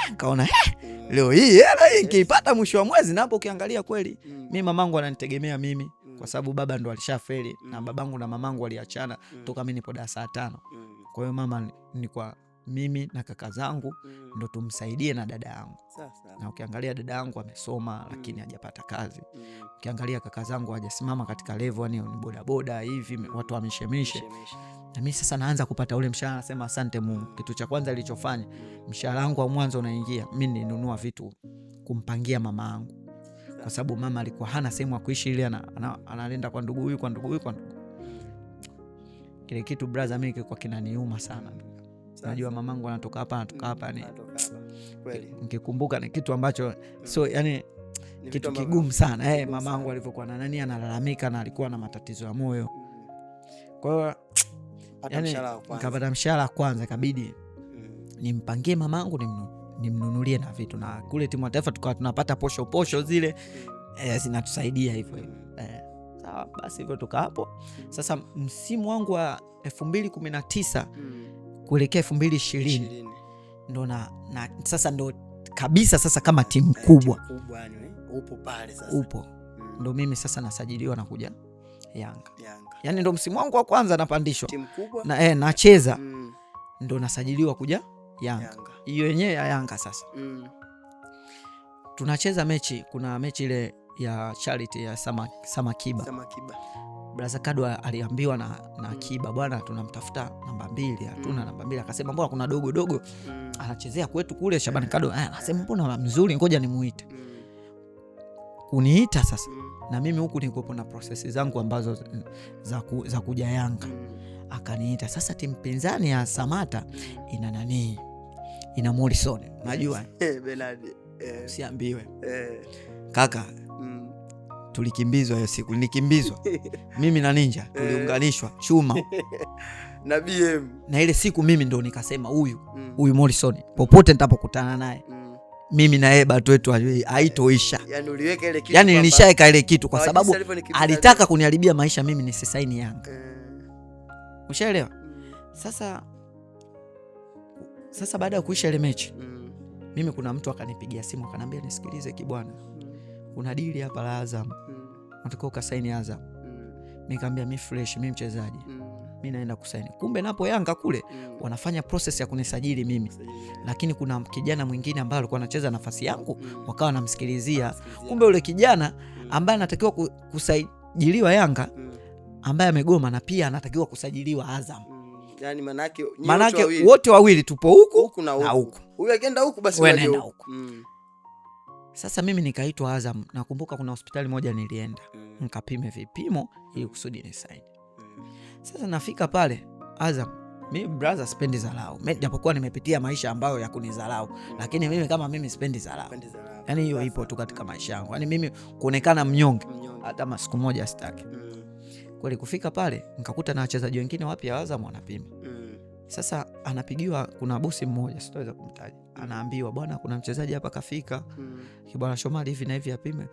nikaona leo hii hela hii nikiipata mwisho wa mwezi. Na hapo ukiangalia kweli mimi mamangu ananitegemea mimi, kwa sababu baba ndo alishafeli na babangu na mamangu waliachana toka mimi nipo darasa 5. Kwa hiyo mama nilikuwa mimi na kaka zangu ndo tumsaidie na dada yangu. Na ukiangalia dada yangu amesoma lakini hajapata kazi. Ukiangalia kaka zangu hajasimama katika level, yani ni bodaboda hivi, watu wameshemishe. Na mimi sasa naanza kupata ule mshahara, nasema asante Mungu. Kitu cha kwanza nilichofanya, mshahara wangu wa mwanzo unaingia, mimi ninunua vitu kumpangia mama yangu. Kwa sababu mama alikuwa hana sehemu ya kuishi, ile analenda kwa ndugu huyu, kwa ndugu huyu, kwa ndugu. Kile kitu brother, mimi kilikuwa kinaniuma sana. Najua mamangu anatoka hapa ni kweli. Nikikumbuka ni kitu ambacho so yani kitu kigumu sana. Mamangu alivyokuwa na nani analalamika na alikuwa na matatizo ya moyo. Kwa hiyo yani nikapata mshahara kwanza, ikabidi nimpangie mamangu, nimnunulie na vitu, na kule timu ya taifa tukawa tunapata posho zile zinatusaidia hivyo. Sawa, basi hivyo tuka hapo. Sasa msimu wangu wa 2019 kuelekea 2020 ndo na sasa ndo kabisa sasa kama timu kubwa yani upo pale sasa. Upo. Ndo mimi sasa nasajiliwa na kuja Yanga. Yani ndo msimu wangu wa kwanza napandishwa timu kubwa na nacheza ndo nasajiliwa kuja Yanga. Hiyo yenyewe ya Yanga sasa. Tunacheza mechi, kuna mechi ile ya charity ya Samakiba. Brother Kado aliambiwa na Kiba, bwana tunamtafuta namba 2, hatuna namba 2. Akasema mbona kuna dogo anachezea kwetu kule. Shabani Kado akasema mbona mzuri, ngoja nimuite. Kuniita sasa, na mimi huku niko na process zangu ambazo za kuja Yanga. Akaniita sasa, timu pinzani ya Samata ina nani, ina Morrison, najua Benadi usiambiwe kaka. Tulikimbizwa hiyo siku, nilikimbizwa mimi na Ninja, tuliunganishwa chuma na BM. Na ile siku mimi ndo nikasema huyu Morrison popote nitapokutana naye mimi na yeye bato wetu haitoisha. Yani uliweka ile kitu, yani nilishaweka ile kitu kwa sababu alitaka kuniharibia maisha mimi nisisaini Yanga. Ushaelewa? Sasa baada ya kuisha ile mechi mimi kuna mtu akanipigia simu akaniambia, nisikilize kibwana, kuna deal hapa la Azam, nataka ukasaini Azam. Nikamwambia mimi fresh, mimi mchezaji, mimi naenda kusaini. Kumbe napo Yanga kule wanafanya process ya kunisajili mimi, lakini kuna kijana mwingine ambaye alikuwa anacheza nafasi yangu, wakawa wanamsikilizia. Kumbe yule kijana ambaye anatakiwa kusajiliwa Yanga, ambaye amegoma, na pia anatakiwa kusajiliwa Azam. Yani manake wote wawili tupo huku na huku. Huyu akienda huku basi waje huku. Sasa mimi nikaitwa Azam. Nakumbuka kuna hospitali moja nilienda, nikapime vipimo ili kusudi ni sign. Sasa nafika pale Azam, mimi brother spendi dharau. Mimi japokuwa nimepitia maisha ambayo ya kunidharau, lakini mimi kama mimi spendi dharau. Yani hiyo ipo tu katika maisha yangu. Yani mimi kuonekana mnyonge hata masiku moja sitaki. Kweli kufika pale nikakuta na wachezaji wengine wapya Azam wanapima. Sasa anapigiwa, kuna bosi mmoja sitaweza kumtaja, anaambiwa bwana kuna mchezaji hapa kafika, Kibwana Shomari hivi na hivi apime.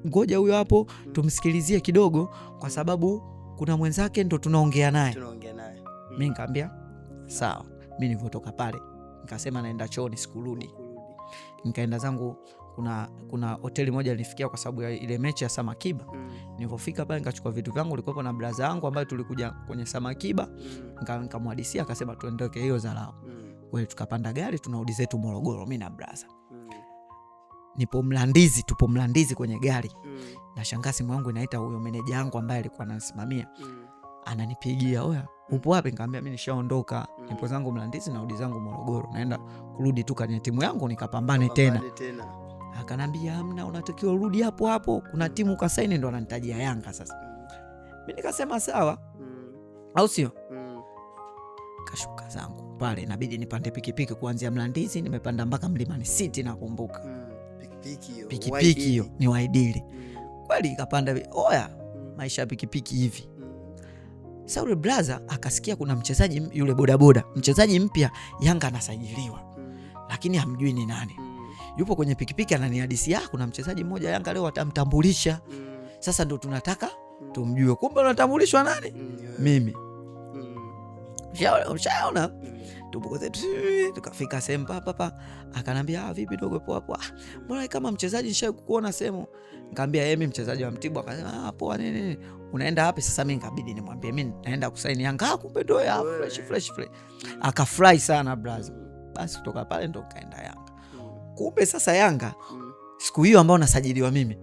Ngoja huyo hapo tumsikilizie kidogo, kwa sababu kuna mwenzake ndo tunaongea naye. Mimi nikamwambia sawa. Mimi nilipotoka pale nikasema naenda chooni, sikurudi. Nikaenda zangu, kuna hoteli moja nilifikia kwa sababu ya ile mechi ya Samakiba. Nilipofika pale nikachukua vitu vyangu, nilikuwa na brother yangu ambaye tulikuja kwenye Samakiba, nikamhadisia, akasema tuendoke hiyo dharau. Wewe tukapanda gari tunarudi zetu Morogoro, mimi na brother. Tupo Mlandizi kwenye gari. Na shangaa simu yangu inaita, huyo meneja wangu ambaye alikuwa ananisimamia ananipigia, oya upo wapi? Nikamwambia mimi nishaondoka, nipo zangu Mlandizi narudi zangu Morogoro, naenda kurudi tu kwenye timu yangu nikapambane tena. Akanambia hamna, unatakiwa urudi hapo hapo, kuna timu kasaini, ndo ananitajia Yanga. Sasa mimi nikasema sawa, au sio? Kashuka zangu pale, inabidi nipande pikipiki kuanzia Mlandizi, nimepanda mpaka Mlimani City. Nakumbuka pikipiki hiyo ni waidili kweli, ikapanda oya maisha pikipiki hivi. Sasa yule brother akasikia kuna mchezaji yule bodaboda, mchezaji mpya Yanga anasajiliwa, lakini hamjui ni nani. Yupo kwenye pikipiki ananihadisia, kuna mchezaji mmoja Yanga leo atamtambulisha. Sasa ndo tunataka tumjue. Kumbe unatambulishwa nani? Mimi. Ushaona? tupo zetu, tukafika sehemu papa, akanambia vipi dogo, poa poa, mbona kama mchezaji nishawahi kukuona sehemu. Nikamwambia mimi mchezaji wa Mtibwa. Akasema poa, nini unaenda wapi? Sasa mimi nikabidi nimwambie mimi naenda kusaini Yanga. Kumbe ndo ya fresh. Akafurahi sana brother. Basi kutoka pale ndo kaenda Yanga. Kumbe sasa Yanga siku hiyo ambao nasajiliwa mimi,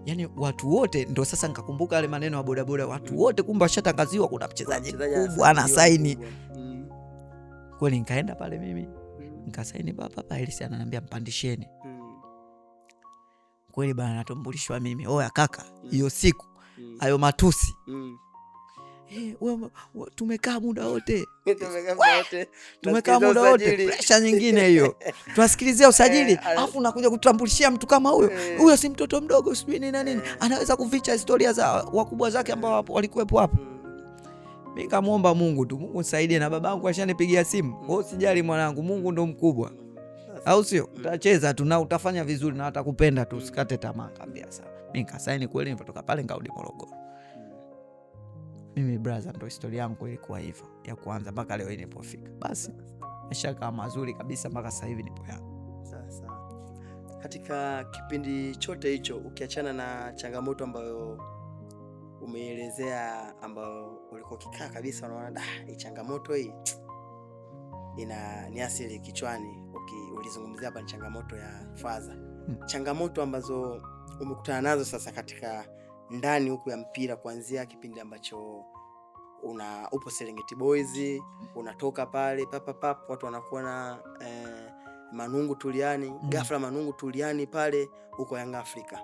yani watu wote ndo sasa nikakumbuka yale maneno ya bodaboda, watu wote kumbe washatangaziwa kuna mchezaji kubwa ana saini. Kweli nikaenda pale mimi nikasaini papa, Elisi ananiambia mpandisheni. Kweli bana, natumbulishwa mimi, oya kaka, hiyo siku hayo matusi tumekaa muda wote pressure nyingine hiyo, tunasikilizia usajili alafu unakuja kutambulishia mtu kama huyo si mtoto mdogo sijui nini nini, anaweza kuficha historia za wakubwa zake ambao walikuwepo hapo. Mimi nikamuomba Mungu tu, Mungu nisaidie, na babangu ashanipigia simu, wewe usijali mwanangu, Mungu ndo mkubwa, au sio? Utacheza tu na utafanya vizuri na atakupenda tu, usikate tamaa. Kaambia sawa. Mimi nikasaini kweli, nilipotoka pale nkarudi Morogoro. Mimi brother, ndo historia yangu ilikuwa hivyo ya kwanza mpaka leo nilipofika. Basi maisha kama mazuri kabisa mpaka sasa hivi nipo Yanga. Sasa katika kipindi chote hicho, ukiachana na changamoto ambayo umeelezea, ambayo ulikuwa kikaa kabisa unaona hii changamoto hii ina niasili kichwani, ulizungumzia hapa ni changamoto ya fadha. Changamoto ambazo umekutana nazo sasa katika ndani huku ya mpira, kuanzia kipindi ambacho upo Serengeti Boys, unatoka pale pap watu wanakuwa na Manungu Tuliani, ghafla Manungu Tuliani pale huko Young Africa.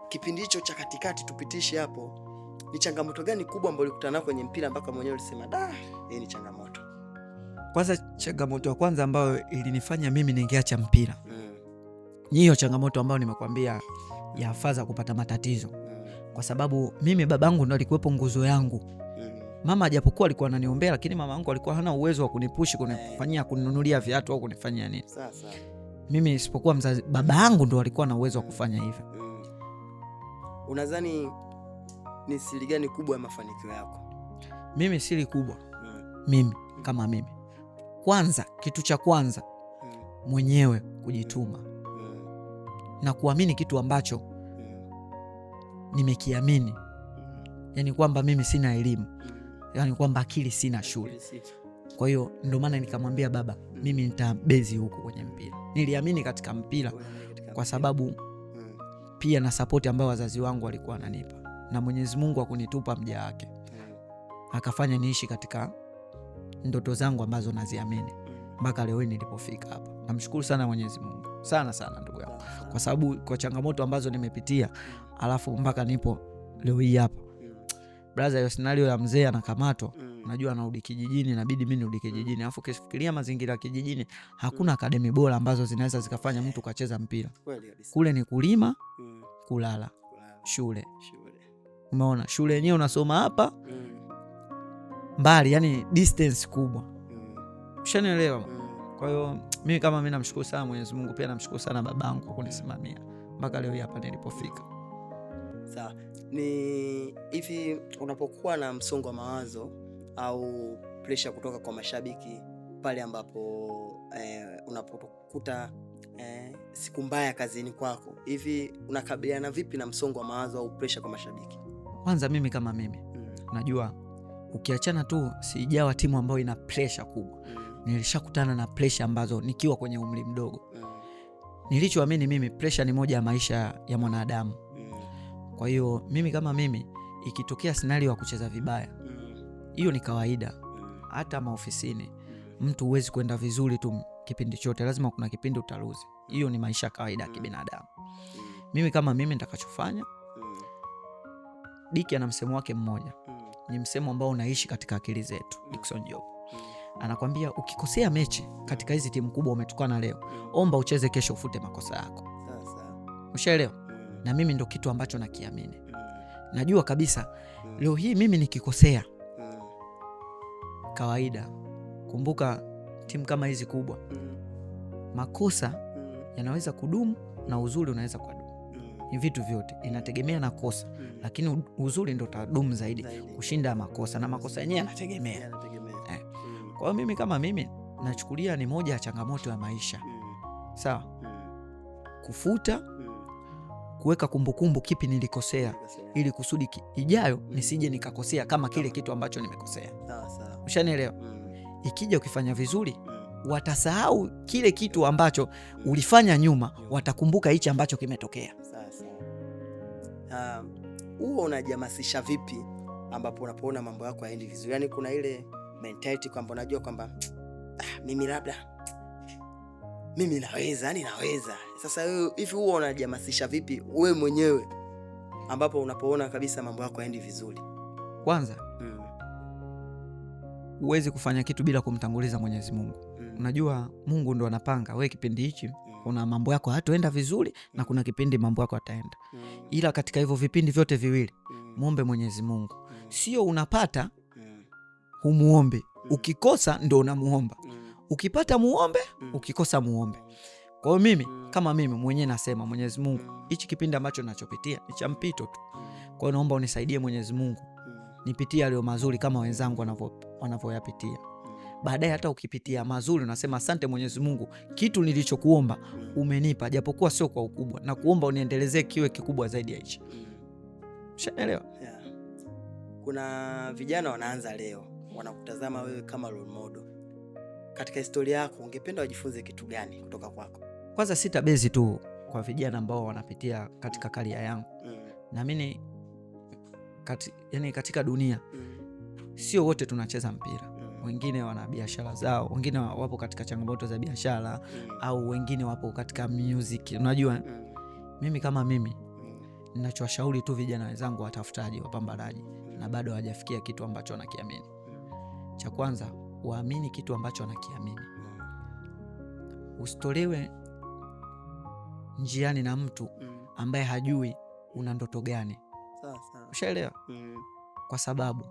Kipindi hicho cha katikati tupitishe hapo, ni changamoto gani kubwa ambayo ulikutana nayo kwenye mpira mpaka mwenyewe ulisema hii ni changamoto? Kwanza changamoto ya kwanza ambayo ilinifanya mimi ningeacha mpira hiyo changamoto ambayo nimekwambia ya fadha kupata matatizo. Kwa sababu mimi babangu ndo alikuwepo nguzo yangu. Mama japokuwa alikuwa ananiombea, lakini mama yangu alikuwa hana uwezo wa kunipushi kunifanyia kuninunulia viatu au kunifanyia nini. Sasa mimi isipokuwa mzazi, baba yangu ndo alikuwa na uwezo wa kufanya hivyo. Unadhani ni siri gani kubwa ya mafanikio yako? Mimi siri kubwa mimi kama mimi, kwanza kitu cha kwanza mwenyewe kujituma na kuamini kitu ambacho nimekiamini. Yani kwamba mimi sina elimu, yani kwamba akili sina shule. Kwa hiyo ndio maana nikamwambia baba, mimi nitabezi huko kwenye mpira. Niliamini katika mpira kwa sababu pia na support ambayo wazazi wangu walikuwa wananipa, na Mwenyezi Mungu akunitupa mja wake akafanya niishi katika ndoto zangu ambazo naziamini mpaka leo nilipofika hapa. Namshukuru sana Mwenyezi Mungu sana ndugu yangu, kwa sababu kwa changamoto ambazo nimepitia alafu mpaka nipo leo hii hapa. Brother, hiyo scenario ya mzee anakamatwa, unajua anarudi kijijini, inabidi mimi nirudi kijijini. Alafu ukifikiria mazingira ya kijijini, hakuna academy bora ambazo zinaweza zikafanya mtu kacheza mpira. Kule ni kulima, kulala, shule. Umeona, shule yenyewe unasoma hapa mbali, yani distance kubwa. Ushanielewa? Kwa hiyo mimi kama mimi namshukuru sana Mwenyezi Mungu, pia namshukuru sana babangu kwa kunisimamia mpaka leo hapa nilipofika. Sawa. Ni hivi, unapokuwa na msongo wa mawazo au pressure kutoka kwa mashabiki pale ambapo unapokuta siku mbaya kazini kwako, hivi unakabiliana vipi na msongo wa mawazo au pressure kwa mashabiki? Kwanza mimi kama mimi unajua, ukiachana tu sijawa timu ambayo ina pressure kubwa. Nilishakutana na pressure ambazo nikiwa kwenye umri mdogo. Nilichoamini mimi, pressure ni moja ya maisha ya mwanadamu. Kwa hiyo mimi kama mimi, ikitokea scenario ya kucheza vibaya, hiyo ni kawaida. Hata maofisini mtu huwezi kwenda vizuri tu kipindi chote, lazima kuna kipindi utaluzi. Hiyo ni maisha kawaida ya kibinadamu. Mimi kama mimi nitakachofanya, Diki ana msemo wake mmoja. Ni msemo ambao unaishi katika akili zetu. Dickson Job anakuambia, ukikosea mechi katika hizi timu kubwa umetukana leo, omba ucheze kesho ufute makosa yako. Ushaelewa? Na mimi ndo kitu ambacho nakiamini. Najua kabisa leo hii mimi nikikosea kawaida. Kumbuka timu kama hizi kubwa, makosa yanaweza kudumu na uzuri unaweza kudumu. Ni vitu vyote inategemea na kosa, lakini uzuri ndo utadumu zaidi kushinda makosa, na makosa yenyewe yanategemea. Kwa hiyo mimi kama mimi nachukulia ni moja ya changamoto ya maisha. Sawa? Kufuta, kuweka kumbukumbu kipi nilikosea, ili kusudi ijayo nisije nikakosea kama kile kitu ambacho nimekosea. Ushanielewa? Ikija ukifanya vizuri, watasahau kile kitu ambacho ulifanya nyuma, watakumbuka hichi ambacho kimetokea. Huo unajihamasisha vipi ambapo unapoona mambo yako haendi vizuri? Yaani kuna ile mentality kwamba unajua kwamba mimi naweza, yani naweza. Sasa hivi huo unajihamasisha vipi wewe mwenyewe ambapo unapoona kabisa mambo yako haendi vizuri? Kwanza, huwezi kufanya kitu bila kumtanguliza Mwenyezi Mungu. Unajua Mungu ndo anapanga wewe kipindi hichi kuna mambo yako hataenda vizuri na kuna kipindi mambo yako yataenda. Ila katika hivyo vipindi vyote viwili muombe Mwenyezi Mungu. Sio unapata humuombe, ukikosa ndo unamuomba. Ukipata muombe, ukikosa muombe. Kwa hiyo mimi kama mimi mwenyewe nasema Mwenyezi Mungu, hichi kipindi ambacho ninachopitia ni cha mpito tu. Kwa hiyo naomba unisaidie Mwenyezi Mungu, nipitie yale mazuri kama wenzangu wanavyoyapitia. Baadaye hata ukipitia mazuri unasema asante Mwenyezi Mungu, kitu nilichokuomba umenipa, japokuwa sio kwa ukubwa, na kuomba uniendelezee kiwe kikubwa zaidi ya hichi. Ushaelewa? Yeah. Kuna vijana wanaanza leo, wanakutazama wewe kama role model. Katika historia yako ungependa wajifunze kitu gani kutoka kwako? Kwanza sitabezi tu kwa vijana ambao wanapitia katika karia yangu. Naamini katika dunia sio wote tunacheza mpira. Wengine wana biashara zao, wengine wapo katika changamoto za biashara, au wengine wapo katika music. Unajua mimi kama mimi ninachowashauri tu vijana wenzangu watafutaji, wapambanaji, na bado hawajafikia kitu ambacho wanakiamini. Cha kwanza, waamini kitu ambacho wanakiamini. Usitolewe njiani na mtu ambaye hajui una ndoto gani. Ushaelewa? Kwa sababu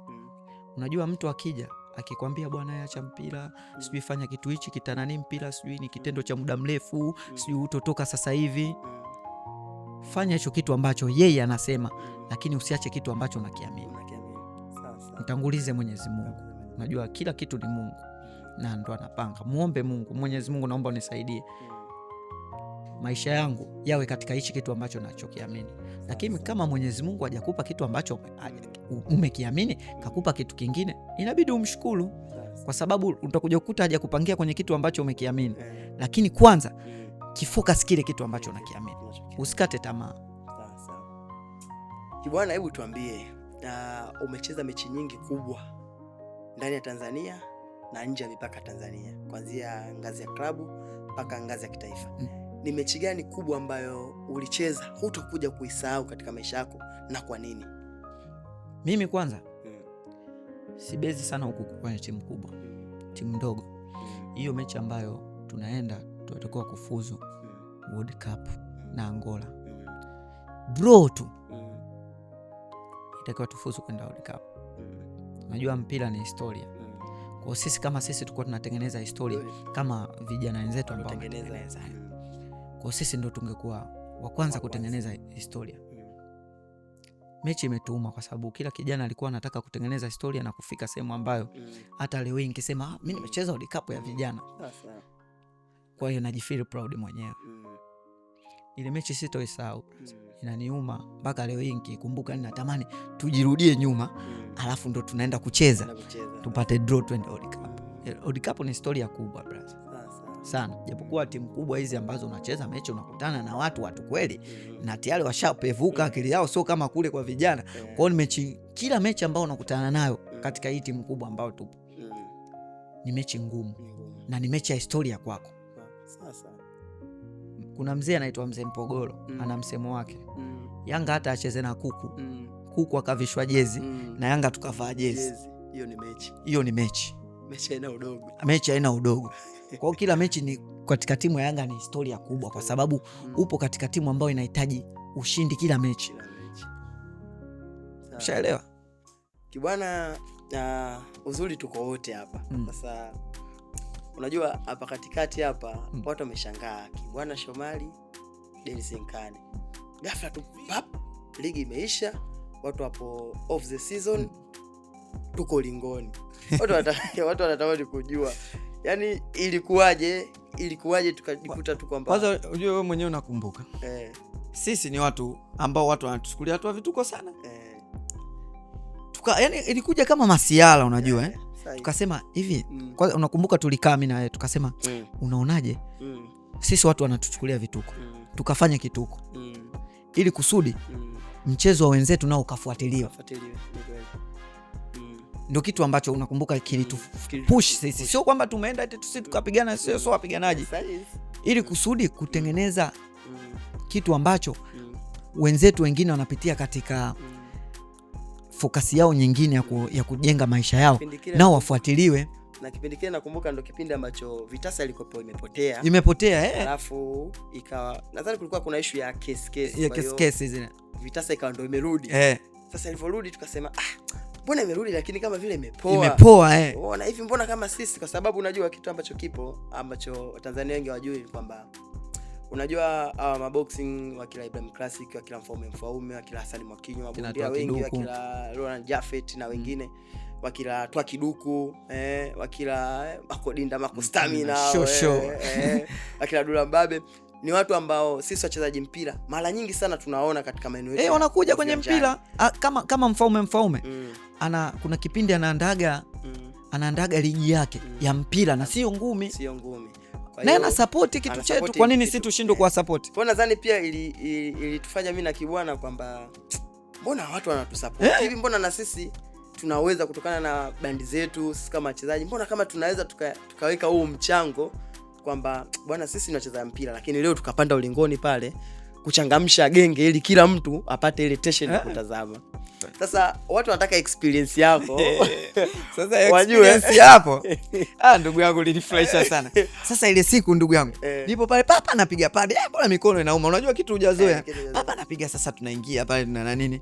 unajua mtu akija akikwambia bwana acha mpira, sijui fanya kitu hichi kitanani, mpira sijui ni kitendo cha muda mrefu, sijui utotoka sasa hivi. Fanya hicho kitu ambacho yeye anasema, lakini usiache kitu ambacho unakiamini. Mtangulize Mwenyezi Mungu. Unajua kila kitu ni Mungu na ndo anapanga. Muombe Mungu, Mwenyezi Mungu naomba unisaidie maisha yangu yawe katika hichi kitu ambacho nachokiamini. Lakini kama Mwenyezi Mungu hajakupa kitu ambacho umekiamini, kakupa kitu kingine, inabidi umshukuru, kwa sababu utakuja kukuta hajakupangia kwenye kitu ambacho umekiamini. Lakini kwanza kifocus kile kitu ambacho unakiamini. Usikate tamaa. Kibwana, hebu tuambie, umecheza mechi nyingi kubwa ndani ya Tanzania na nje ya mipaka Tanzania, kuanzia ngazi ya klabu mpaka ngazi ya kitaifa. Ni mechi gani kubwa ambayo ulicheza hutakuja kuisahau katika maisha yako, na kwa nini? Mimi kwanza sibezi sana huku kwenye timu kubwa, timu ndogo. Hiyo mechi ambayo tunaenda tutakuwa kufuzu World Cup na Angola, draw tu itakuwa tufuzu kwenda World Cup. Unajua mpira ni historia. Kwa sisi kama sisi tulikuwa tunatengeneza historia kama vijana wenzetu ambao wanatengeneza. Kwa sisi ndio tungekuwa wa kwanza kutengeneza historia. Mechi imetuuma kwa sababu kila kijana alikuwa anataka kutengeneza historia na kufika sehemu ambayo hata leo hii nikisema mimi nimecheza World Cup ya vijana. Kwa hiyo najifeel proud mwenyewe. Ile mechi sitoisahau. Inaniuma mpaka leo hii nikikumbuka, ninatamani tujirudie nyuma, alafu ndo tunaenda kucheza tupate draw twende World Cup. World Cup ni historia kubwa brother. Sana. Japokuwa timu kubwa hizi ambazo unacheza mechi unakutana na watu kweli na tayari washapevuka akili yao, sio kama kule kwa vijana. Kwa hiyo mechi, kila mechi ambayo unakutana nayo katika hii timu kubwa ambayo tupo ni mechi ngumu na ni mechi ya historia kwako. Sasa kuna mzee anaitwa Mzee Mpogolo, ana msemo wake. Yanga hata acheze na kuku, kuku akavishwa jezi na Yanga tukavaa jezi. Hiyo ni mechi. Hiyo ni mechi. Mechi haina udogo. Mechi haina udogo. Kwa hiyo kila mechi ni katika timu ya Yanga ni historia kubwa, kwa sababu upo katika timu ambayo inahitaji ushindi kila mechi. Ushaelewa? Kibwana, uzuri tuko wote hapa. Sasa unajua hapa katikati hapa watu wameshangaa, Kibwana Shomari, Dennis Nkane. Ghafla tu pap, ligi imeisha, watu hapo off the season, tuko lingoni. Watu wanatamani kujua yani ilikuwaje tukajikuta tu kwamba kwanza unajua wewe mwenyewe unakumbuka sisi ni watu ambao watu wanatuchukulia watu wa vituko sana yani ilikuja kama masiala unajua tukasema hivi kwanza unakumbuka tulikaa mimi na wewe tukasema unaonaje sisi watu wanatuchukulia vituko tukafanya kituko ili kusudi mchezo wa wenzetu nao ukafuatiliwa. Ndio kitu ambacho unakumbuka kilitupush sisi, sio kwamba tumeenda eti sisi tukapigana, sio wapiganaji, ili kusudi kutengeneza kitu ambacho wenzetu wengine wanapitia katika fokasi yao nyingine ya kujenga maisha yao nao wafuatiliwe. Na kipindi kile nakumbuka ndo kipindi ambacho Vitasa ilikuwa imepotea alafu ikawa nadhani kulikuwa kuna issue ya case zile, Vitasa ikawa ndo imerudi sasa ilivyorudi tukasema mbona imerudi lakini kama vile imepoa unaona hivi mbona kama sisi, kwa sababu unajua kitu ambacho Tanzania wengi hawajui kwamba unajua maboxing wa kila Ibrahim Classic, wa kila Mfaume, wa kila Hassan Mwakinyo, mabondia wengi, wa kila Roland Jaffet na wengine wa kila Twa Kiduku wa kila Makodinda Makostamina wa kila Dula Mbabe, ni watu ambao sisi wachezaji mpira mara nyingi sana tunaona katika maeneo yetu wanakuja kwenye mpira kama Mfaume kuna kipindi anaandaga ligi yake ya mpira na sio ngumi. Na ana support kitu chetu, kwa nini sisi tushindwe kwa support? Kwa nadhani pia ilitufanya mimi na Kibwana kwamba mbona watu wanatusupport hivi, mbona na sisi tunaweza kutokana na bandi zetu sisi kama wachezaji, mbona kama tunaweza tukaweka huo mchango kwamba bwana sisi ni wacheza mpira lakini leo tukapanda ulingoni pale kuchangamsha genge ili kila mtu apate ile tension ya kutazama. Sasa watu wanataka experience yako. Sasa experience hapo ndugu yangu linifurahisha sana. Sasa ile siku ndugu yangu nipo pale papa napiga pade, bora mikono inauma, unajua kitu hujazoea. Papa napiga, sasa tunaingia pale na nini.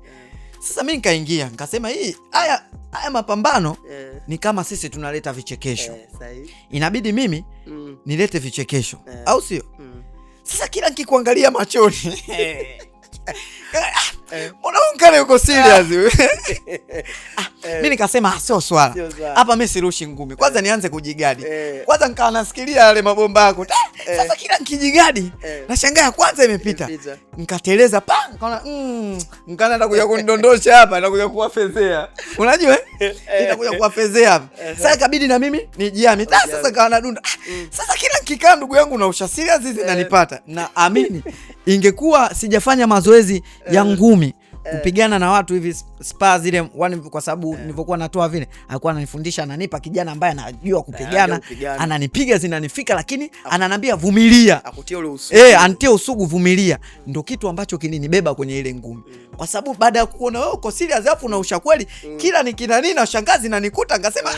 Sasa mimi nikaingia nikasema haya mapambano ni kama sisi tunaleta vichekesho. Inabidi mimi nilete vichekesho au sio? Sasa kila nikikuangalia machoni mbona unkale uko serious mimi nikasema sio swala hapa, mimi sirushi ngumi, kwanza nianze kujigadi kwanza, nikawa nasikilia yale mabomba yako sasa kila nikijigadi nashangaa kwanza imepita, nikateleza nikaona nikaanza kuja kunidondosha hapa na kuja kuwafezea, unajua itakuja kuwafezea hapa. Sasa ikabidi na mimi nijiami sasa kawa nadunda sasa kila nikikaa ndugu yangu na ushasiria zizi nanipata, na amini ingekuwa sijafanya mazoezi ya ngumi kupigana na watu hivi spa zile kwa sababu nilipokuwa natoa vile alikuwa ananifundisha, ananipa kijana ambaye anajua kupigana, ananipiga zinanifika lakini ananiambia vumilia, akutie ule usugu antie usugu, vumilia. Ndio kitu ambacho kilinibeba kwenye ile ngumi, kwa sababu baada ya kuona wewe uko serious alafu na ushakweli kila nikina nini na shangazi na nikuta ngasema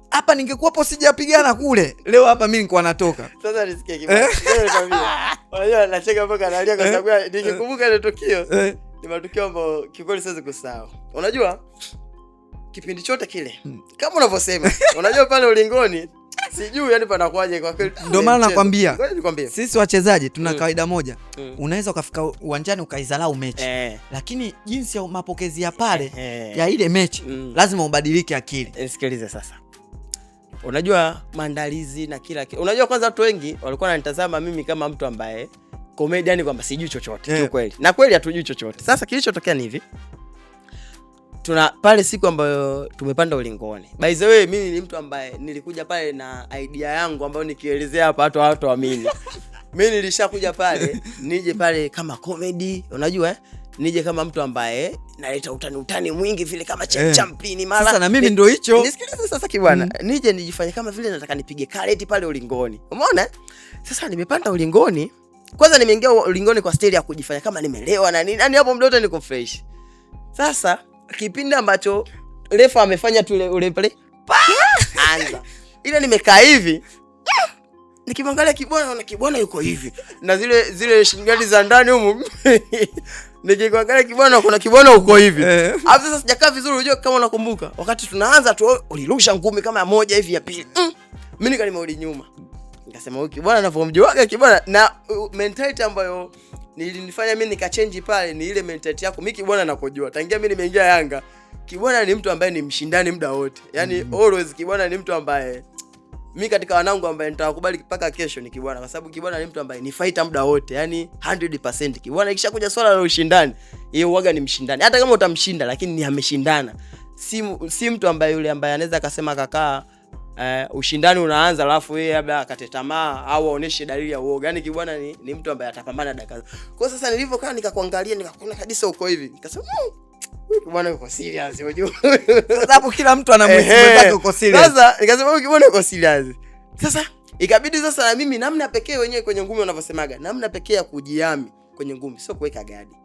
hapa ningekuwapo sijapigana kule leo hapa mimi nilikuwa natoka. Sasa nisikie kibaya unajua nacheka mpaka nalia kwa sababu nikikumbuka ile tukio ni matukio ambayo kikweli siwezi kusahau. Unajua kipindi chote kile kama unavyosema unajua pale ulingoni sijui yani panakuaje kwa kweli. Ndio maana nakwambia sisi wachezaji tuna kawaida moja, unaweza ukafika uwanjani ukaizalau mechi lakini jinsi ya mapokezi ya pale ya ile mechi lazima ubadilike akili. Sikiliza sasa, unajua maandalizi na kila kitu. Unajua kwanza watu wengi walikuwa wananitazama mimi kama mtu ambaye comedian kwamba sijui chochote tu kweli. Na kweli hatujui chochote. Sasa kilichotokea ni hivi. Tuna pale siku ambayo tumepanda ulingoni. By the way mimi ni mtu ambaye nilikuja pale na idea yangu ambayo nikielezea hapa watu waamini. Mimi nilishakuja pale nije pale kama comedy, unajua nije kama mtu ambaye naleta utani mwingi vile kama champion mara. Sasa na mimi ndio hicho. Nisikilize sasa Kibwana, nije nijifanye kama vile nataka nipige karate pale ulingoni. Umeona? Sasa nimepanda ulingoni. Kwanza nimeingia ulingoni kwa style ya kujifanya kama nimelewa na nini. Yaani hapo mdoto niko fresh. Sasa kipindi ambacho refa amefanya tu ule pale anza. Ile nimekaa hivi. Nikimwangalia Kibwana naona Kibwana yuko hivi. Na zile shingani za ndani huko. Nikikuangalia Kibwana kuna Kibwana uko hivi. Hapo sasa sijakaa vizuri, unajua kama unakumbuka. Wakati tunaanza tu ulirusha ngumi kama moja hivi ya pili. Mimi nikarudi nyuma. Nikasema huyu Kibwana anavyomjuaga Kibwana na mentality ambayo nilinifanya mimi nikachange pale ni ile mentality yako. Mimi Kibwana nakojua. Tangia mimi nimeingia Yanga, Kibwana ni mtu ambaye ni mshindani muda wote. Yaani always Kibwana ni mtu ambaye mimi katika wanangu ambaye nitakubali mpaka kesho ni Kibwana, kwa sababu Kibwana ni mtu ambaye ni fighter muda wote, yani 100%. Kibwana ikishakuja swala la ushindani, yeye huaga ni mshindani. Hata kama utamshinda lakini ni ameshindana. Si mtu ambaye yule ambaye anaweza akasema kakaa ushindani unaanza alafu yeye labda akate tamaa au aoneshe dalili ya uoga. Yani Kibwana ni mtu ambaye atapambana dakika. Kwa sasa nilivyokaa nikakuangalia nikakuona kabisa uko hivi. Nikasema Kibwana yuko serious unajua. Sasa hapo kila mtu anamwezi mwenzake uko serious. Sasa nikasema Kibwana yuko serious. Sasa ikabidi sasa na mimi namna pekee wenyewe kwenye ngumi wanavyosemaga, namna pekee ya kujiami kwenye ngumi sio kuweka gadi,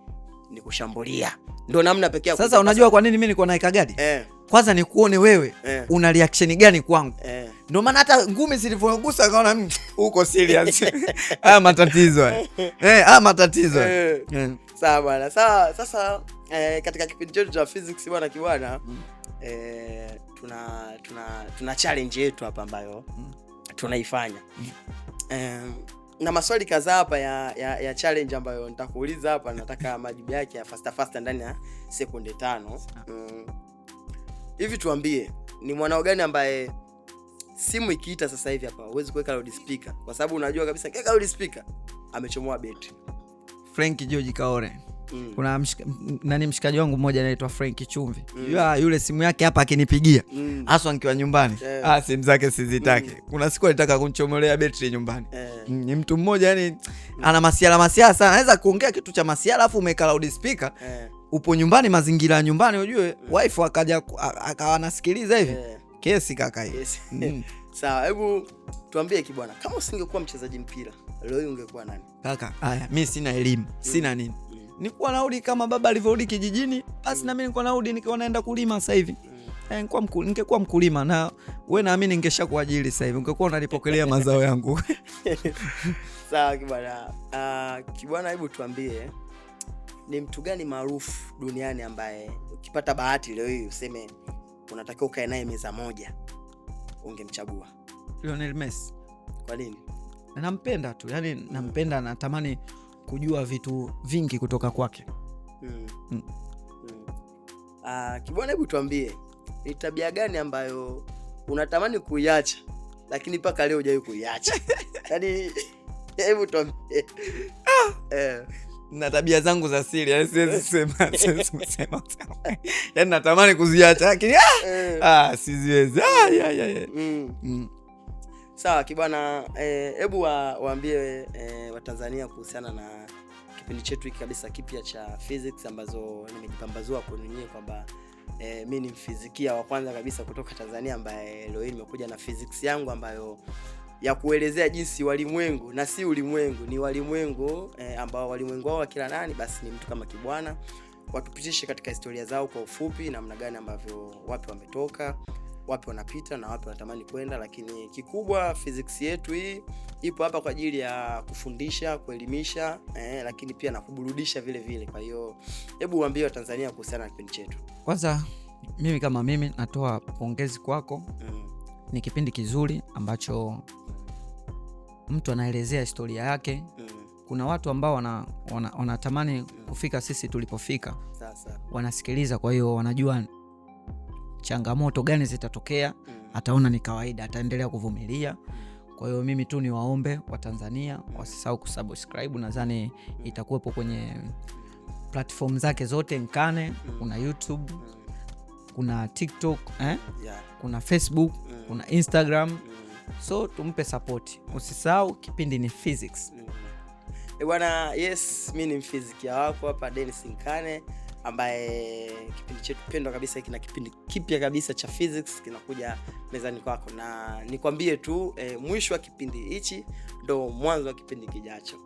ni kushambulia. Ndio namna pekee. Sasa unajua kwa nini mimi niko naika gadi? Kwanza ni kuone wewe una reaction gani kwangu. Ndio maana hata ngumi zilivyogusa akaona uko serious. Haya matatizo haya matatizo. Sawa bwana. Sasa katika kipindi chetu cha physics bwana Kibwana, tuna challenge yetu hapa ambayo tunaifanya. Na maswali kadhaa hapa ya challenge ambayo nitakuuliza hapa, nataka majibu yake ya faster ndani ya sekunde 5. Hivi tuambie, ni mwanao gani ambaye simu ikiita sasa hivi hapa huwezi kuweka loudspeaker, kwa sababu unajua kabisa kiweka loudspeaker amechomoa betri? Frank George Kaore. Kuna mshikaji wangu mmoja anaitwa Frank Chumvi. Yule simu yake hapa akinipigia haswa nikiwa nyumbani, simu zake sizitaki. Kuna siku alitaka kunichomolea betri nyumbani. Ni mtu mmoja yani ana masiala sana. Anaweza kuongea kitu cha masiala afu umeka loudspeaker. Upo nyumbani, mazingira ya nyumbani ujue, wife akaja akawa anasikiliza hivi. Kesi kaka hii. Sawa, hebu tuambie Kibwana, kama usingekuwa mchezaji mpira, leo ungekuwa nani? Kaka, haya mimi sina elimu, sina nini. Nilikuwa narudi kama baba alivyorudi kijijini, basi na mimi nilikuwa narudi nikiwa naenda kulima sasa hivi. Ningekuwa mkulima, na wewe naamini ningeshakuajiri sasa hivi. Ungekuwa unalipokelea mazao yangu. Sawa Kibwana. Kibwana, hebu tuambie, ni mtu gani maarufu duniani ambaye ukipata bahati leo hii useme unatakiwa ukae naye meza moja, ungemchagua? Lionel Messi. Kwa nini? Nampenda tu, yani nampenda, natamani kujua vitu vingi kutoka kwake. Kibwana, hebu tuambie, ni tabia gani ambayo unatamani kuiacha lakini mpaka leo hujawahi kuiacha? Yaani hebu tuambie. Na tabia zangu za siri, yani siwezi kusema. Yaani natamani kuziacha lakini siziwezi. Sawa Kibwana, hebu waambie Watanzania kuhusiana na kipindi chetu hiki kabisa kipya cha physics ambazo nimejipambazua kwa nyenyewe kwamba mimi ni mfizikia wa kwanza kabisa kutoka Tanzania ambaye leo hii nimekuja na physics yangu ambayo ya kuelezea jinsi walimwengu, na si ulimwengu, ni walimwengu ambao walimwengu wao kila nani, basi ni mtu kama Kibwana, watupitishe katika historia zao kwa ufupi, namna gani ambavyo wapi wametoka, wapi wanapita na wapi wanatamani kwenda. Lakini kikubwa physics yetu hii ipo hapa kwa ajili ya kufundisha, kuelimisha, lakini pia na kuburudisha vile vile. Kwa hiyo hebu waambie Watanzania kuhusiana na kipindi chetu. Kwanza mimi kama mimi natoa pongezi kwako. Ni kipindi kizuri ambacho mtu anaelezea historia yake. Kuna watu ambao wanatamani kufika sisi tulipofika. Sasa wanasikiliza, kwa hiyo wanajua changamoto gani zitatokea. Ataona ni kawaida, ataendelea kuvumilia. Kwa hiyo mimi tu ni waombe Watanzania wasisahau kusubscribe. Nadhani itakuwepo kwenye platform zake zote Nkane. Kuna YouTube, kuna TikTok, kuna Facebook, kuna Instagram. So tumpe support. Usisahau kipindi ni physics. Bwana, yes, mimi ni mfizikia wako hapa Dennis Nkane, ambaye kipindi chetu pendwa kabisa hiki na kipindi kipya kabisa cha physics kinakuja mezani kwako, na nikwambie tu mwisho wa kipindi hichi ndo mwanzo wa kipindi kijacho.